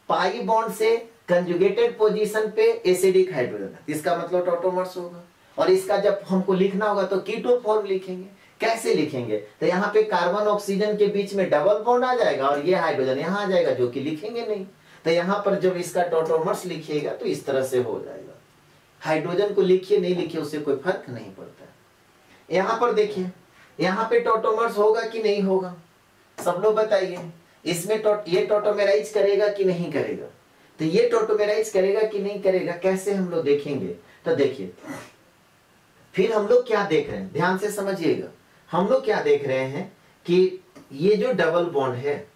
पाई बॉन्ड से कंजुगेटेड पोजीशन पे एसिडिक हाइड्रोजन है, इसका मतलब टॉटोमर्स होगा। और इसका जब हमको लिखना होगा तो कीटो फॉर्म लिखेंगे। कैसे लिखेंगे, तो यहाँ पे कार्बन ऑक्सीजन के बीच में डबल बॉन्ड आ जाएगा और ये हाइड्रोजन यहाँ आ जाएगा, जो कि लिखेंगे नहीं। तो यहाँ पर जब इसका टॉटोमर्स लिखिएगा तो इस तरह से हो जाएगा। हाइड्रोजन को लिखिए नहीं लिखिए उससे कोई फर्क नहीं पड़ता। यहाँ पर देखिए, यहाँ पे टॉटोमर्स होगा कि नहीं होगा, सब लोग बताइए। इसमें ये टॉटोमेराइज करेगा कि नहीं करेगा, तो ये टॉटोमेराइज करेगा कि नहीं करेगा, कैसे हम लोग देखेंगे। तो देखिए फिर हम लोग क्या देख रहे हैं, ध्यान से समझिएगा। हम लोग क्या देख रहे हैं कि ये जो डबल बॉन्ड है,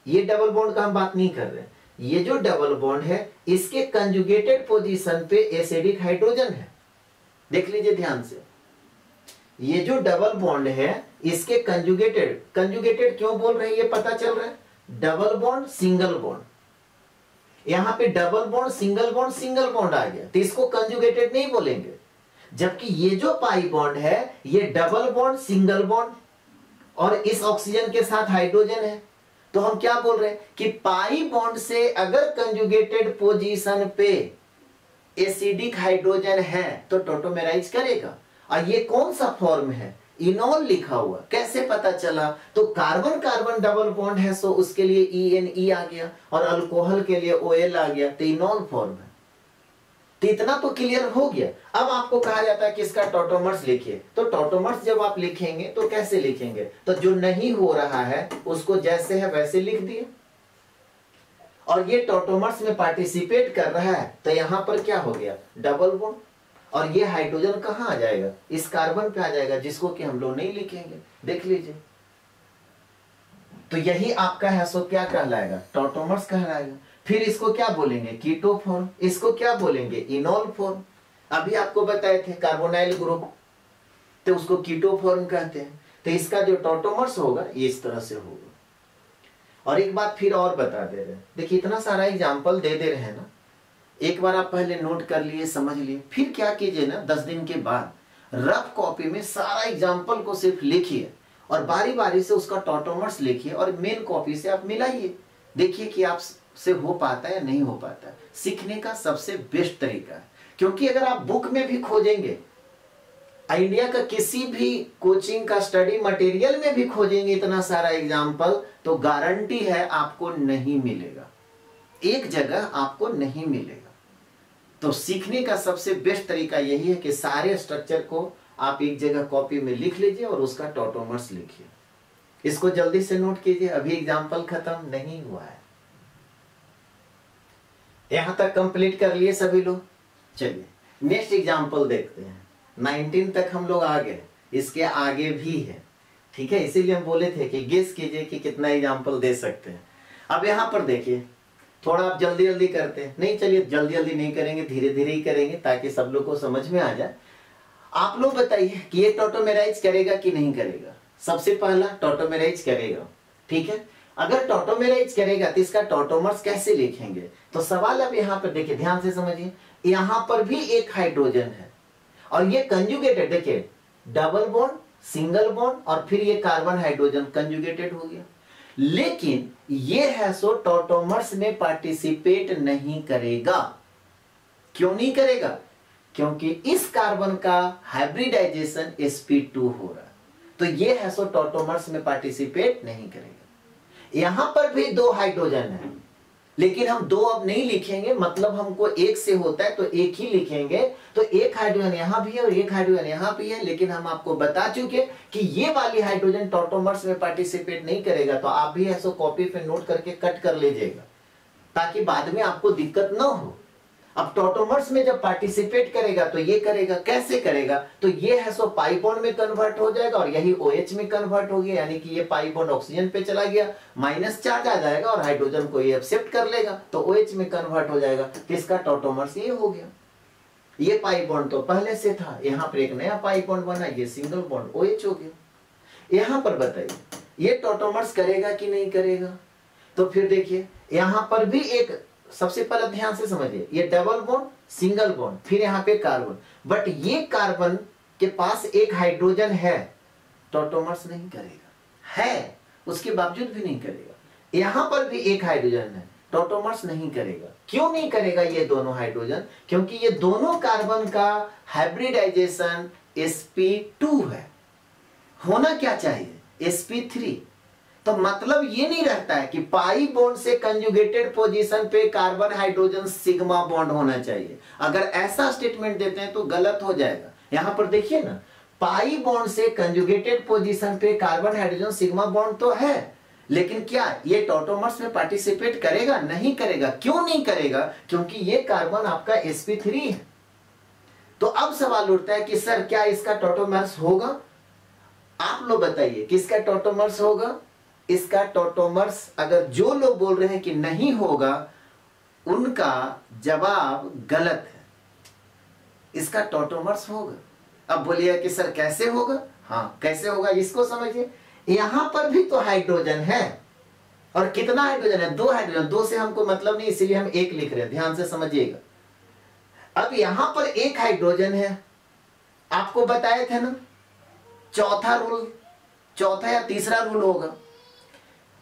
ये डबल बॉन्ड का हम बात नहीं कर रहे हैं, ये जो डबल बॉन्ड है इसके कंजुगेटेड पोजीशन पे एसिडिक हाइड्रोजन है। देख लीजिए ध्यान से, ये जो डबल बॉन्ड है इसके कंजुगेटेड, कंजुगेटेड क्यों बोल रहे हैं ये पता चल रहा है, डबल बॉन्ड सिंगल बॉन्ड। यहां पे double bond single bond single bond आ गया तो इसको कंजुगेटेड नहीं बोलेंगे, जबकि ये जो पाई बॉन्ड है ये डबल बॉन्ड सिंगल बॉन्ड और इस ऑक्सीजन के साथ हाइड्रोजन है। तो हम क्या बोल रहे हैं कि पाई बॉन्ड से अगर कंजुगेटेड पोजीशन पे एसिडिक हाइड्रोजन है तो टॉटोमेराइज करेगा। और ये कौन सा फॉर्म है, इनॉल लिखा हुआ, कैसे पता चला, तो कार्बन कार्बन डबल बॉन्ड है सो उसके लिए ENE आ गया और अल्कोहल के लिए OL आ गया, तो इनॉल फॉर्म है। तो इतना तो क्लियर हो गया। अब आपको कहा जाता है कि इसका टॉटोमर्स लिखिए, तो टॉटोमर्स जब आप लिखेंगे तो कैसे लिखेंगे, तो जो नहीं हो रहा है उसको जैसे है वैसे लिख दिए। और ये टॉटोमर्स में पार्टिसिपेट कर रहा है तो यहां पर क्या हो गया, डबल बॉन्ड, और ये हाइड्रोजन कहां आ जाएगा, इस कार्बन पे आ जाएगा, जिसको कि हम लोग नहीं लिखेंगे। देख लीजिए, तो यही आपका है सो क्या कहलाएगा, टॉटोमर्स कहलाएगा। फिर इसको क्या बोलेंगे, कीटो फॉर्म, इसको क्या बोलेंगे, इनॉल फॉर्म। अभी आपको बताए थे कार्बोनाइल ग्रुप, तो उसको कीटो फॉर्म कहते हैं। तो इसका जो टॉटोमर्स होगा ये इस तरह से होगा। और एक बात फिर और बता दे रहे हैं, देखिए इतना सारा एग्जाम्पल दे रहे हैं ना, एक बार आप पहले नोट कर लिए, समझ लिए, फिर क्या कीजिए ना 10 दिन के बाद रफ कॉपी में सारा एग्जाम्पल को सिर्फ लिखिए और बारी बारी से उसका टॉटोमर्स लिखिए और मेन कॉपी से आप मिलाइए, देखिए कि आप से हो पाता है या नहीं हो पाता है। सीखने का सबसे बेस्ट तरीका है, क्योंकि अगर आप बुक में भी खोजेंगे, इंडिया का किसी भी कोचिंग का स्टडी मटेरियल में भी खोजेंगे इतना सारा एग्जाम्पल, तो गारंटी है आपको नहीं मिलेगा, एक जगह आपको नहीं मिलेगा। तो सीखने का सबसे बेस्ट तरीका यही है कि सारे स्ट्रक्चर को आप एक जगह कॉपी में लिख लीजिए और उसका टॉटोमर्स लिखिए। इसको जल्दी से नोट कीजिए, अभी एग्जाम्पल खत्म नहीं हुआ है। यहां तक कंप्लीट कर लिए सभी लोग। चलिए नेक्स्ट एग्जाम्पल देखते हैं। 19 तक हम लोग आ गए, इसके आगे भी है, ठीक है। इसीलिए हम बोले थे कि गेस कीजिए कि कितना एग्जाम्पल दे सकते हैं। अब यहां पर देखिए, थोड़ा आप जल्दी जल्दी करते हैं, नहीं चलिए जल्दी जल्दी नहीं करेंगे, धीरे धीरे ही करेंगे ताकि सब लोग को समझ में आ जाए। आप लोग बताइए कि ये टॉटोमेराइज करेगा कि नहीं करेगा। सबसे पहला टॉटोमेराइज करेगा, ठीक है। अगर टॉटोमेराइज करेगा तो इसका टॉटोमर्स कैसे लिखेंगे। तो सवाल अब यहाँ पर देखिए, ध्यान से समझिए। यहाँ पर भी एक हाइड्रोजन है और ये कंजुगेटेड, देखिए डबल बॉन्ड, सिंगल बॉन्ड और फिर ये कार्बन हाइड्रोजन कंजुगेटेड हो गया। लेकिन ये है सो टॉटोमर्स में पार्टिसिपेट नहीं करेगा। क्यों नहीं करेगा? क्योंकि इस कार्बन का हाइब्रिडाइजेशन sp2 हो रहा है, तो ये है सो टॉटोमर्स में पार्टिसिपेट नहीं करेगा। यहां पर भी दो हाइड्रोजन है, लेकिन हम दो अब नहीं लिखेंगे, मतलब हमको एक से होता है तो एक ही लिखेंगे। तो एक हाइड्रोजन यहां भी है और एक हाइड्रोजन यहां भी है, लेकिन हम आपको बता चुके कि ये वाली हाइड्रोजन टॉटोमर्स में पार्टिसिपेट नहीं करेगा। तो आप भी ऐसा कॉपी पे नोट करके कट कर लीजिएगा ताकि बाद में आपको दिक्कत ना हो। अब टॉटोमर्स में जब पार्टिसिपेट करेगा तो ये करेगा, कैसे करेगा? तो ये है सो पाई बॉन्ड में कन्वर्ट हो जाएगा और यही OH में कन्वर्ट हो गया, यानी कि ये पाई बॉन्ड ऑक्सीजन पे चला गया, माइनस चार्ज आ जाएगा और हाइड्रोजन को ये एक्सेप्ट कर लेगा तो OH में कन्वर्ट हो जाएगा। किसका टॉटोमर्स ये हो गया। ये पाई बॉन्ड तो पहले से था, यहाँ पर एक नया पाई बॉन्ड बना, ये सिंगल बॉन्ड OH हो गया। यहाँ पर बताइए ये टॉटोमर्स करेगा कि नहीं करेगा। तो फिर देखिए यहाँ पर भी एक, सबसे पहले ध्यान से समझिए, ये डबल बॉन्ड, सिंगल बॉन्ड, फिर यहाँ पे कार्बन, बट ये कार्बन के पास एक हाइड्रोजन है, टॉटोमर्स नहीं करेगा, है उसके बावजूद भी नहीं करेगा। यहां पर भी एक हाइड्रोजन है, टॉटोमर्स नहीं करेगा। क्यों नहीं करेगा ये दोनों हाइड्रोजन? क्योंकि ये दोनों कार्बन का हाइब्रिडाइजेशन sp2 है। होना क्या चाहिए? sp3। तो मतलब ये नहीं रहता है कि पाई बॉन्ड से कंजुगेटेड पोजीशन पे कार्बन हाइड्रोजन सिग्मा बॉन्ड होना चाहिए। अगर ऐसा स्टेटमेंट देते हैं तो गलत हो जाएगा। यहां पर देखिए ना, पाई बॉन्ड से कंजुगेटेड पोजीशन पे कार्बन हाइड्रोजन सिग्मा बॉन्ड तो है, लेकिन क्या ये टॉटोमर्स में पार्टिसिपेट करेगा? नहीं करेगा। क्यों नहीं करेगा? क्योंकि ये कार्बन आपका sp3 है। तो अब सवाल उठता है कि सर क्या इसका टॉटोमर्स होगा? आप लोग बताइए किसका टॉटोमर्स होगा। इसका टॉटोमर्स, अगर जो लोग बोल रहे हैं कि नहीं होगा उनका जवाब गलत है। इसका टॉटोमर्स होगा। अब बोलिए कि सर कैसे होगा। हाँ कैसे होगा इसको समझिए। यहां पर भी तो हाइड्रोजन है, और कितना हाइड्रोजन है? दो हाइड्रोजन। दो से हमको मतलब नहीं, इसीलिए हम एक लिख रहे हैं, ध्यान से समझिएगा। अब यहां पर एक हाइड्रोजन है, आपको बताए थे ना चौथा रूल, चौथा या तीसरा रूल होगा।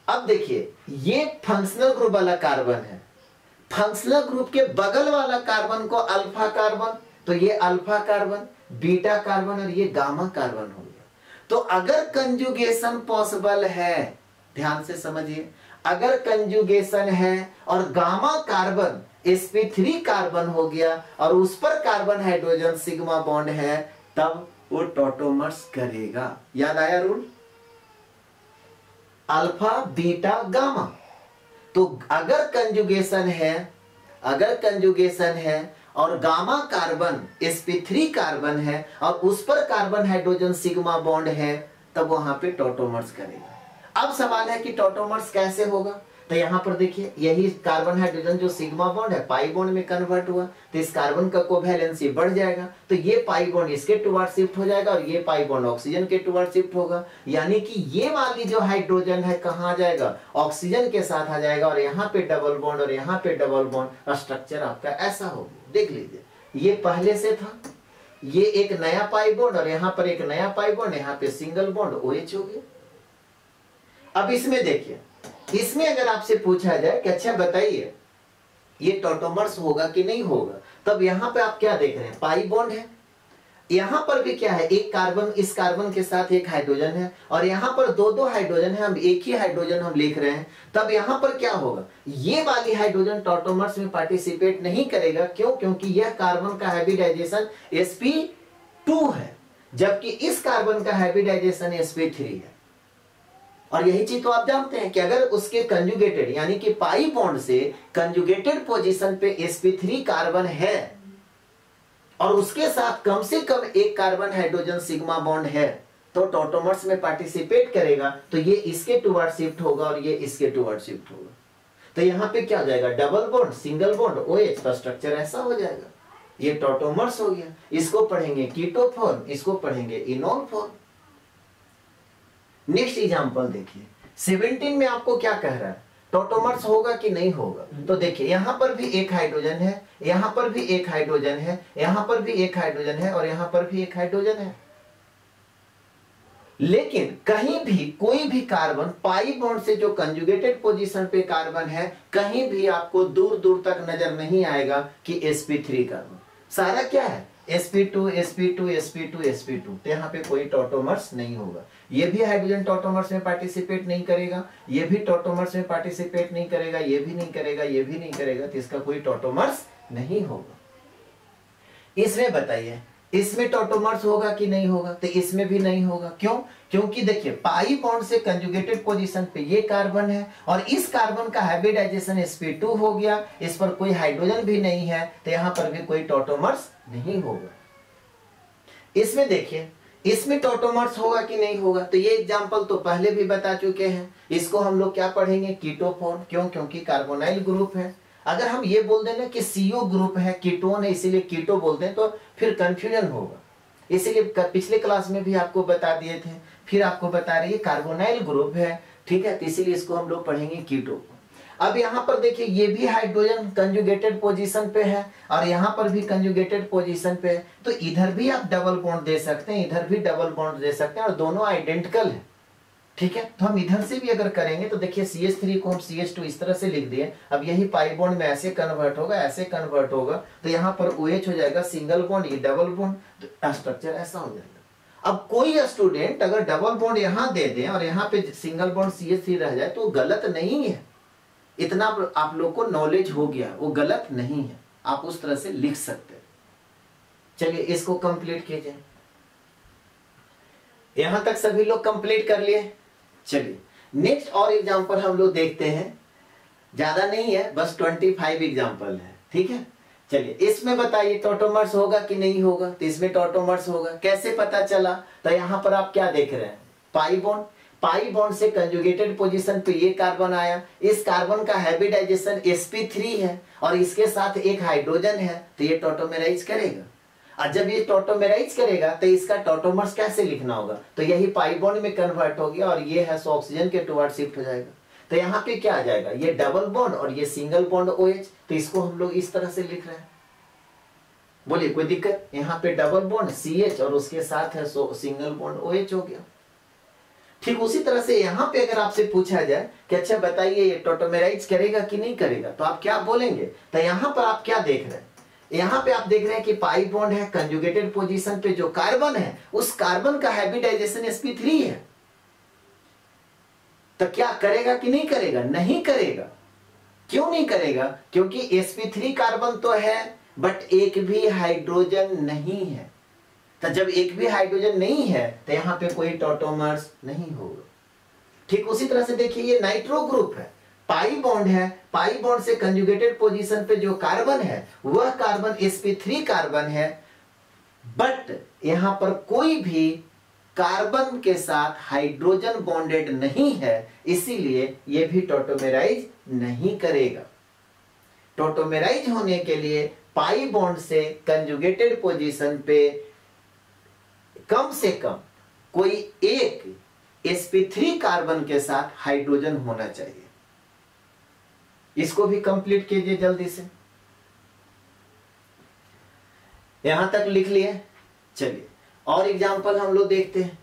अब देखिए ये फंक्शनल ग्रुप वाला कार्बन है, फंक्शनल ग्रुप के बगल वाला कार्बन को अल्फा कार्बन, तो ये अल्फा कार्बन, बीटा कार्बन और ये गामा कार्बन हो गया। तो अगर कंजुगेशन पॉसिबल है, ध्यान से समझिए, अगर कंजुगेशन है और गामा कार्बन sp3 कार्बन हो गया और उस पर कार्बन हाइड्रोजन सिग्मा बॉन्ड है, तब वो टॉटोमर्स करेगा। याद आया रूल? Alpha beta gamma. तो अगर कंजुगेशन है, अगर कंजुगेशन है और गामा कार्बन sp3 कार्बन है और उस पर कार्बन हाइड्रोजन सिग्मा बॉन्ड है, तब वहां पे टॉटोमर्स करेगा। अब सवाल है कि टॉटोमर्स कैसे होगा। तो यहां पर देखिए यही कार्बन हाइड्रोजन जो सिग्मा बॉन्ड है पाई बॉन्ड में कन्वर्ट हुआ, तो इस कार्बन का कोवैलेंसी बढ़ जाएगा, तो ये पाई बॉन्ड इसके टुवर्ड शिफ्ट हो जाएगा और ये पाई बॉन्ड ऑक्सीजन के टुवर्ड शिफ्ट होगा। यानी कि ये वाली जो हाइड्रोजन है कहां आ जाएगा? ऑक्सीजन के साथ आ जाएगा और यहाँ पे डबल बॉन्ड और यहाँ पे डबल बॉन्ड, स्ट्रक्चर आपका ऐसा हो गया। देख लीजिए ये पहले से था, ये एक नया पाई बॉन्ड और यहाँ पर एक नया पाई बॉन्ड, यहाँ पे सिंगल बॉन्ड OH हो गया। अब इसमें देखिए, इसमें अगर आपसे पूछा जाए कि अच्छा बताइए ये टॉटोमर्स होगा कि नहीं होगा, तब यहां पे आप क्या देख रहे हैं? पाई बॉन्ड है, यहां पर भी क्या है, एक कार्बन, इस कार्बन के साथ एक हाइड्रोजन है और यहां पर दो दो हाइड्रोजन है, हम एक ही हाइड्रोजन हम लिख रहे हैं। तब यहां पर क्या होगा, ये वाली हाइड्रोजन टॉटोमर्स में पार्टिसिपेट नहीं करेगा। क्यों? क्योंकि यह कार्बन का हाइब्रिडाइजेशन sp2 है, जबकि इस कार्बन का हाइब्रिडाइजेशन sp3 है। और यही चीज तो आप जानते हैं कि अगर उसके कंजुगेटेड यानी कि पाई बॉन्ड से कंजुगेटेड पोजीशन पे sp3 कार्बन है और उसके साथ कम से कम एक कार्बन हाइड्रोजन सिग्मा बॉन्ड है, तो टॉटोमर्स में पार्टिसिपेट करेगा, तो ये इसके टुवर्ड शिफ्ट होगा और ये इसके टुवर्ड शिफ्ट होगा। तो यहां पे क्या हो जाएगा, double bond, single bond, OH का स्ट्रक्चर ऐसा हो जाएगा। ये टॉटोमर्स हो गया। इसको पढ़ेंगे कीटो फॉर्म, इसको पढ़ेंगे इनोल फॉर्म। नेक्स्ट एग्जांपल देखिए, 17 में आपको क्या कह रहा है, टॉटोमर्स होगा कि नहीं होगा। तो देखिए यहां पर भी एक हाइड्रोजन है, यहां पर भी एक हाइड्रोजन है, यहां पर भी एक हाइड्रोजन है और यहां पर भी एक हाइड्रोजन है। लेकिन कहीं भी कोई भी कार्बन पाई बॉन्ड से जो कंजुगेटेड पोजीशन पे कार्बन है, कहीं भी आपको दूर दूर तक नजर नहीं आएगा कि sp3 कार्बन। सारा क्या है, sp2 sp2 sp2 sp2। तो यहाँ पे कोई टॉटोमर्स नहीं होगा। ये भी हाइड्रोजन टॉटोमर्स में पार्टिसिपेट नहीं करेगा, ये भी टॉटोमर्स में पार्टिसिपेट नहीं करेगा, ये भी नहीं करेगा, ये भी नहीं करेगा, तो इसका कोई टॉटोमर्स नहीं होगा। इसमें बताइए, इसमें टॉटोमर्स होगा कि नहीं होगा, तो इसमें भी नहीं होगा। क्यों? क्योंकि देखिए पाई बॉन्ड से कंजुगेटेड पोजीशन पे ये कार्बन है और इस कार्बन का हाइब्रिडाइजेशन sp2 हो गया, इस पर कोई हाइड्रोजन भी नहीं है, तो यहां पर भी कोई टॉटोमर्स नहीं होगा। इसमें देखिए, इसमें टॉटोमर्स होगा कि नहीं होगा, तो ये एग्जांपल तो पहले भी बता चुके हैं। इसको हम लोग क्या पढ़ेंगे, कीटो फॉर्म। क्यों? क्योंकि कार्बोनाइल ग्रुप है। अगर हम ये बोल दें ना कि CO ग्रुप है, कीटोन है, इसीलिए कीटो बोलते हैं, तो फिर कंफ्यूजन होगा। इसीलिए पिछले क्लास में भी आपको बता दिए थे, फिर आपको बता रही है कार्बोनाइल ग्रुप है, ठीक है, तो इसीलिए इसको हम लोग पढ़ेंगे कीटो। अब यहाँ पर देखिए, ये भी हाइड्रोजन कंजुगेटेड पोजीशन पे है और यहाँ पर भी कंजुगेटेड पोजीशन पे है, तो इधर भी आप डबल बॉन्ड दे सकते हैं, इधर भी डबल बॉन्ड दे सकते हैं और दोनों आइडेंटिकल है, ठीक है। तो हम इधर से भी अगर करेंगे तो देखिए CH3 को हम CH2 इस तरह से लिख दिए। अब यही पाई बॉन्ड में ऐसे कन्वर्ट होगा, ऐसे कन्वर्ट होगा, तो यहाँ पर OH हो जाएगा सिंगल बॉन्ड, ये डबल बॉन्ड, तो स्ट्रक्चर ऐसा हो जाएगा। अब कोई स्टूडेंट अगर डबल बॉन्ड यहाँ दे दे और यहाँ पे सिंगल बॉन्ड CH3 रह जाए तो गलत नहीं है। इतना आप लोग को नॉलेज हो गया, वो गलत नहीं है, आप उस तरह से लिख सकते हैं। चलिए इसको कंप्लीट कीजिए। यहां तक सभी लोग कंप्लीट कर लिए। चलिए नेक्स्ट और एग्जांपल हम लोग देखते हैं, ज्यादा नहीं है, बस 25 एग्जांपल है, ठीक है। चलिए इसमें बताइए टॉटोमर्स होगा कि नहीं होगा, तो इसमें टॉटोमर्स होगा। कैसे पता चला, तो यहां पर आप क्या देख रहे हैं, पाई बॉन्ड, पाई बॉन्ड से कंजुगेटेड पोजीशन पे ये कार्बन आया, इस कार्बन का हाइब्रिडाइजेशन sp3 है और इसके साथ एक हाइड्रोजन है, तो ये टॉटोमेराइज करेगा। और जब ये टॉटोमेराइज करेगा तो इसका टॉटोमर्स कैसे लिखना होगा, तो यही पाई बॉन्ड में कन्वर्ट हो गया और ये है सो ऑक्सीजन के टुवर्ड शिफ्ट हो जाएगा। तो यहाँ पे क्या आ जाएगा, ये डबल बॉन्ड और ये सिंगल बॉन्ड OH, तो इसको हम लोग इस तरह से लिख रहे हैं। बोलिए कोई दिक्कत, यहाँ पे डबल बॉन्ड CH और उसके साथ है सो सिंगल बॉन्ड OH हो गया। ठीक उसी तरह से यहाँ पे अगर आपसे पूछा जाए कि अच्छा बताइए ये टॉटोमेराइज करेगा कि नहीं करेगा, तो आप क्या बोलेंगे, तो यहाँ पर आप क्या देख रहे हैं, यहाँ पे आप देख रहे हैं कि पाई बॉन्ड है, कंजुगेटेड पोजीशन पे जो कार्बन है उस कार्बन का हाइब्रिडाइजेशन sp3 है, तो क्या करेगा कि नहीं करेगा, नहीं करेगा। क्यों नहीं करेगा, क्योंकि sp3 कार्बन तो है बट एक भी हाइड्रोजन नहीं है। तो जब एक भी हाइड्रोजन नहीं है तो यहाँ पे कोई टॉटोमर्स नहीं होगा। ठीक उसी तरह से देखिए ये नाइट्रो ग्रुप है, पाई बॉन्ड है, पाई बॉन्ड से कंजुगेटेड पोजीशन पे जो कार्बन है वह कार्बन sp3 कार्बन है, बट यहां पर कोई भी कार्बन के साथ हाइड्रोजन बॉन्डेड नहीं है, इसीलिए यह भी टॉटोमेराइज नहीं करेगा। टॉटोमेराइज होने के लिए पाई बॉन्ड से कंजुगेटेड पोजीशन पे कम से कम कोई एक sp3 कार्बन के साथ हाइड्रोजन होना चाहिए। इसको भी कंप्लीट कीजिए जल्दी से। यहां तक लिख लिए। चलिए और एग्जांपल हम लोग देखते हैं,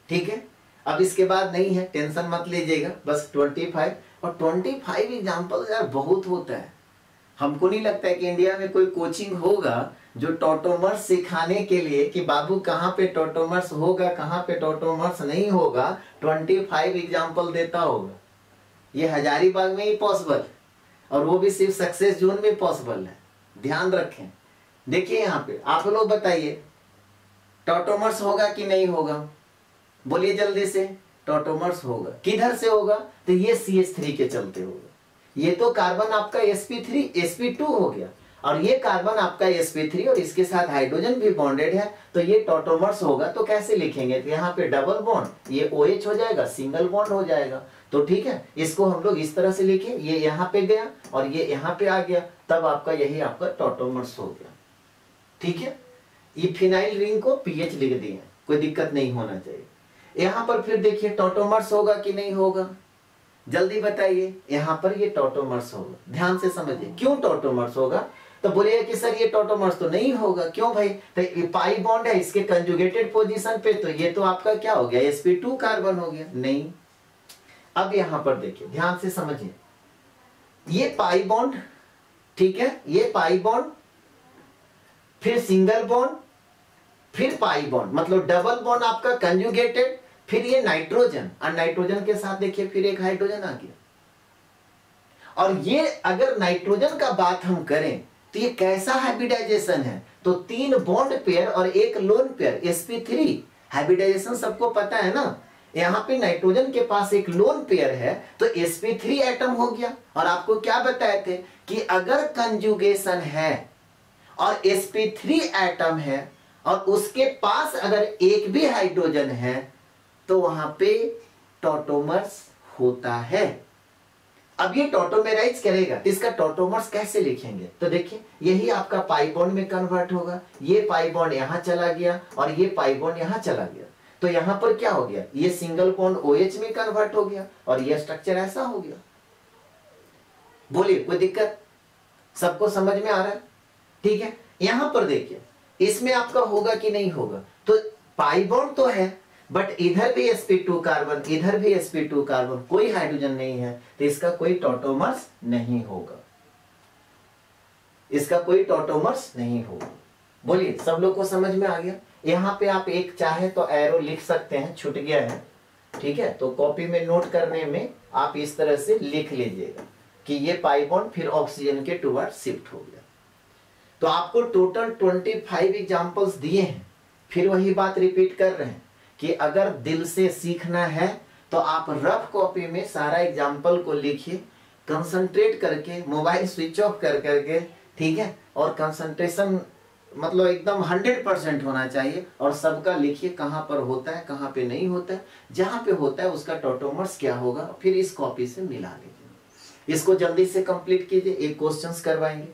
ठीक है। अब इसके बाद नहीं है, टेंशन मत लीजिएगा, बस 25 और 25 एग्जांपल यार बहुत होता है। हमको नहीं लगता है कि इंडिया में कोई कोचिंग होगा जो टॉटोमर्स सिखाने के लिए कि बाबू कहाँ पे टॉटोमर्स होगा, कहाँ पे टॉटोमर्स नहीं होगा, 25 एग्जाम्पल देता होगा। ये हजारीबाग में ही पॉसिबल, और वो भी सिर्फ सक्सेस जोन में पॉसिबल है। ध्यान रखें। देखिए यहाँ पे आप लोग बताइए टॉटोमर्स होगा कि नहीं होगा, बोलिए जल्दी से। टॉटोमर्स होगा, किधर से होगा, तो ये CH3 के चलते होगा। ये तो कार्बन आपका sp3 sp2 हो गया, और ये कार्बन आपका sp3 और इसके साथ हाइड्रोजन भी बॉन्डेड है, तो ये टॉटोमर्स होगा। तो कैसे लिखेंगे, तो यहाँ पे डबल बॉन्ड, ये OH हो जाएगा, सिंगल बॉन्ड हो जाएगा। तो ठीक है, इसको हम लोग इस तरह से लिखे, ये यहाँ पे गया और ये यहाँ पे आ गया, तब आपका यही आपका टॉटोमर्स हो गया। ठीक है, ये फिनाइल रिंग को पीएच लिख दिए, कोई दिक्कत नहीं होना चाहिए। यहाँ पर फिर देखिए टॉटोमर्स होगा कि नहीं होगा, जल्दी बताइए। यहाँ पर ये टॉटोमर्स होगा, ध्यान से समझिए। क्यों टॉटोमर्स होगा, तो बोलिए कि सर ये टॉटोमर्स तो नहीं होगा, क्यों भाई, तो ये पाई बॉन्ड है इसके कंजुगेटेड पोजीशन पे, तो ये तो आपका क्या हो गया, sp2 कार्बन हो गया। नहीं, अब यहाँ पर देखिए ध्यान से समझिए, ये पाई बॉन्ड, ठीक है, ये पाई बॉन्ड, फिर सिंगल बॉन्ड, फिर पाई बॉन्ड, मतलब डबल बॉन्ड आपका कंजुगेटेड, फिर ये नाइट्रोजन, और नाइट्रोजन के साथ देखिए फिर एक हाइड्रोजन आ गया। और ये अगर नाइट्रोजन का बात हम करें तो ये कैसा हाइब्रिडाइजेशन है, तो 3 बॉन्ड पेयर और एक लोन पेयर, sp3 हाइब्रिडाइजेशन सबको पता है ना। यहाँ पे नाइट्रोजन के पास एक लोन पेयर है, तो sp3 एटम हो गया। और आपको क्या बताए थे कि अगर कंजुगेशन है और sp3 एटम है और उसके पास अगर एक भी हाइड्रोजन है, तो वहां पे टॉटोमर्स होता है। अब ये टॉटोमेराइज करेगा, तो इसका टॉटोमर्स कैसे लिखेंगे, तो देखिए यही आपका पाई बॉन्ड में कन्वर्ट होगा। ये पाई बॉन्ड यहां चला गया और ये पाई बॉन्ड यहां चला गया, तो यहां पर क्या हो गया, ये सिंगल बॉन्ड OH में कन्वर्ट हो गया और ये स्ट्रक्चर ऐसा हो गया। बोलिए कोई दिक्कत, सबको समझ में आ रहा है। ठीक है, यहां पर देखिए इसमें आपका होगा कि नहीं होगा, तो पाई बॉन्ड तो है, बट इधर भी sp2 कार्बन, इधर भी sp2 कार्बन, कोई हाइड्रोजन नहीं है, तो इसका कोई टॉटोमर्स नहीं होगा, इसका कोई टॉटोमर्स नहीं होगा। बोलिए सब लोग को समझ में आ गया। यहाँ पे आप एक चाहे तो एरो लिख सकते हैं, छूट गया है, ठीक है, तो कॉपी में नोट करने में आप इस तरह से लिख लीजिएगा कि ये पाई बॉन्ड फिर ऑक्सीजन के टुवर्ड शिफ्ट हो गया। तो आपको टोटल 25 एग्जाम्पल्स दिए हैं। फिर वही बात रिपीट कर रहे हैं कि अगर दिल से सीखना है तो आप रफ कॉपी में सारा एग्जाम्पल को लिखिए, कंसंट्रेट करके, मोबाइल स्विच ऑफ कर करके, ठीक है, और कंसंट्रेशन मतलब एकदम 100% होना चाहिए, और सबका लिखिए कहाँ पर होता है, कहाँ पे नहीं होता है, जहाँ पे होता है उसका टॉटोमर्स क्या होगा, फिर इस कॉपी से मिला लीजिए। इसको जल्दी से कंप्लीट कीजिए, एक क्वेश्चंस करवाएंगे।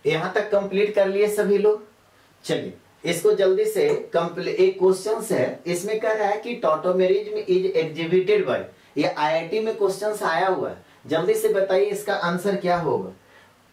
यहां तक कंप्लीट कर लिए सभी लोग, चलिए इसको जल्दी से कंप्लीट। एक क्वेश्चन है, इसमें कह रहा है कि टॉटोमेरिज्म इज एग्जिबिटेड बाय, ये IIT में क्वेश्चन आया हुआ है, जल्दी से बताइए इसका आंसर क्या होगा।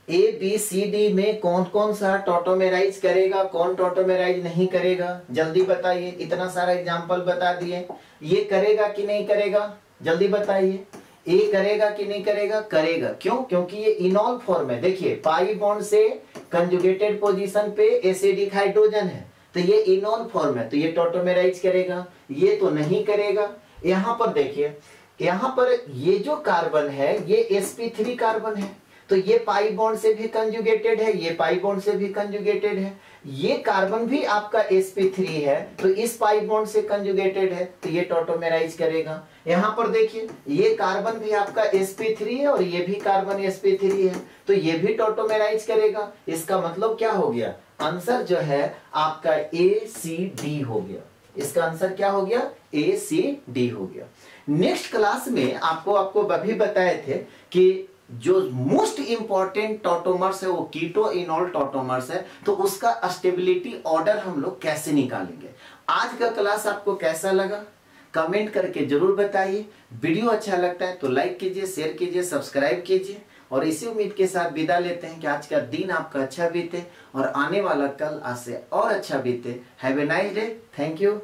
ABCD में कौन कौन सा टॉटोमेराइज करेगा, कौन टॉटोमेराइज नहीं करेगा, जल्दी बताइए। इतना सारा एग्जांपल बता दिए, ये करेगा कि नहीं करेगा, जल्दी बताइए। ए करेगा कि नहीं करेगा, करेगा। क्यों, क्योंकि ये इनॉल फॉर्म है। देखिए पाई बॉन्ड से कंजुगेटेड पोजीशन पे एसिडिक हाइड्रोजन है, तो ये इनॉल फॉर्म है, तो ये टॉटोमेराइज करेगा। ये तो नहीं करेगा। यहाँ पर देखिए, यहाँ पर ये जो कार्बन है ये sp3 कार्बन है, तो ये पाई बॉन्ड से भी कंजुगेटेड है, ये पाई बॉन्ड से भी कंजुगेटेड है, ये कार्बन भी आपका sp3 है, तो इस पाई बॉन्ड से कंजुगेटेड है, तो ये टॉटोमेराइज करेगा। यहाँ पर देखिए ये कार्बन भी आपका sp3 है और ये भी कार्बन sp3 है, तो ये भी टॉटोमेराइज करेगा। इसका मतलब क्या हो गया, आंसर जो है आपका ACD हो गया। इसका आंसर क्या हो गया, ACD हो गया। नेक्स्ट क्लास में आपको अभी बताए थे कि जो मोस्ट इंपॉर्टेंट टॉटोमर्स है वो कीटो इनॉल टॉटोमर्स है, तो उसका स्टेबिलिटी ऑर्डर हम लोग कैसे निकालेंगे। आज का क्लास आपको कैसा लगा कमेंट करके जरूर बताइए। वीडियो अच्छा लगता है तो लाइक कीजिए, शेयर कीजिए, सब्सक्राइब कीजिए, और इसी उम्मीद के साथ विदा लेते हैं कि आज का दिन आपका अच्छा बीते और आने वाला कल आज से और अच्छा बीते। Have a nice day. Thank you.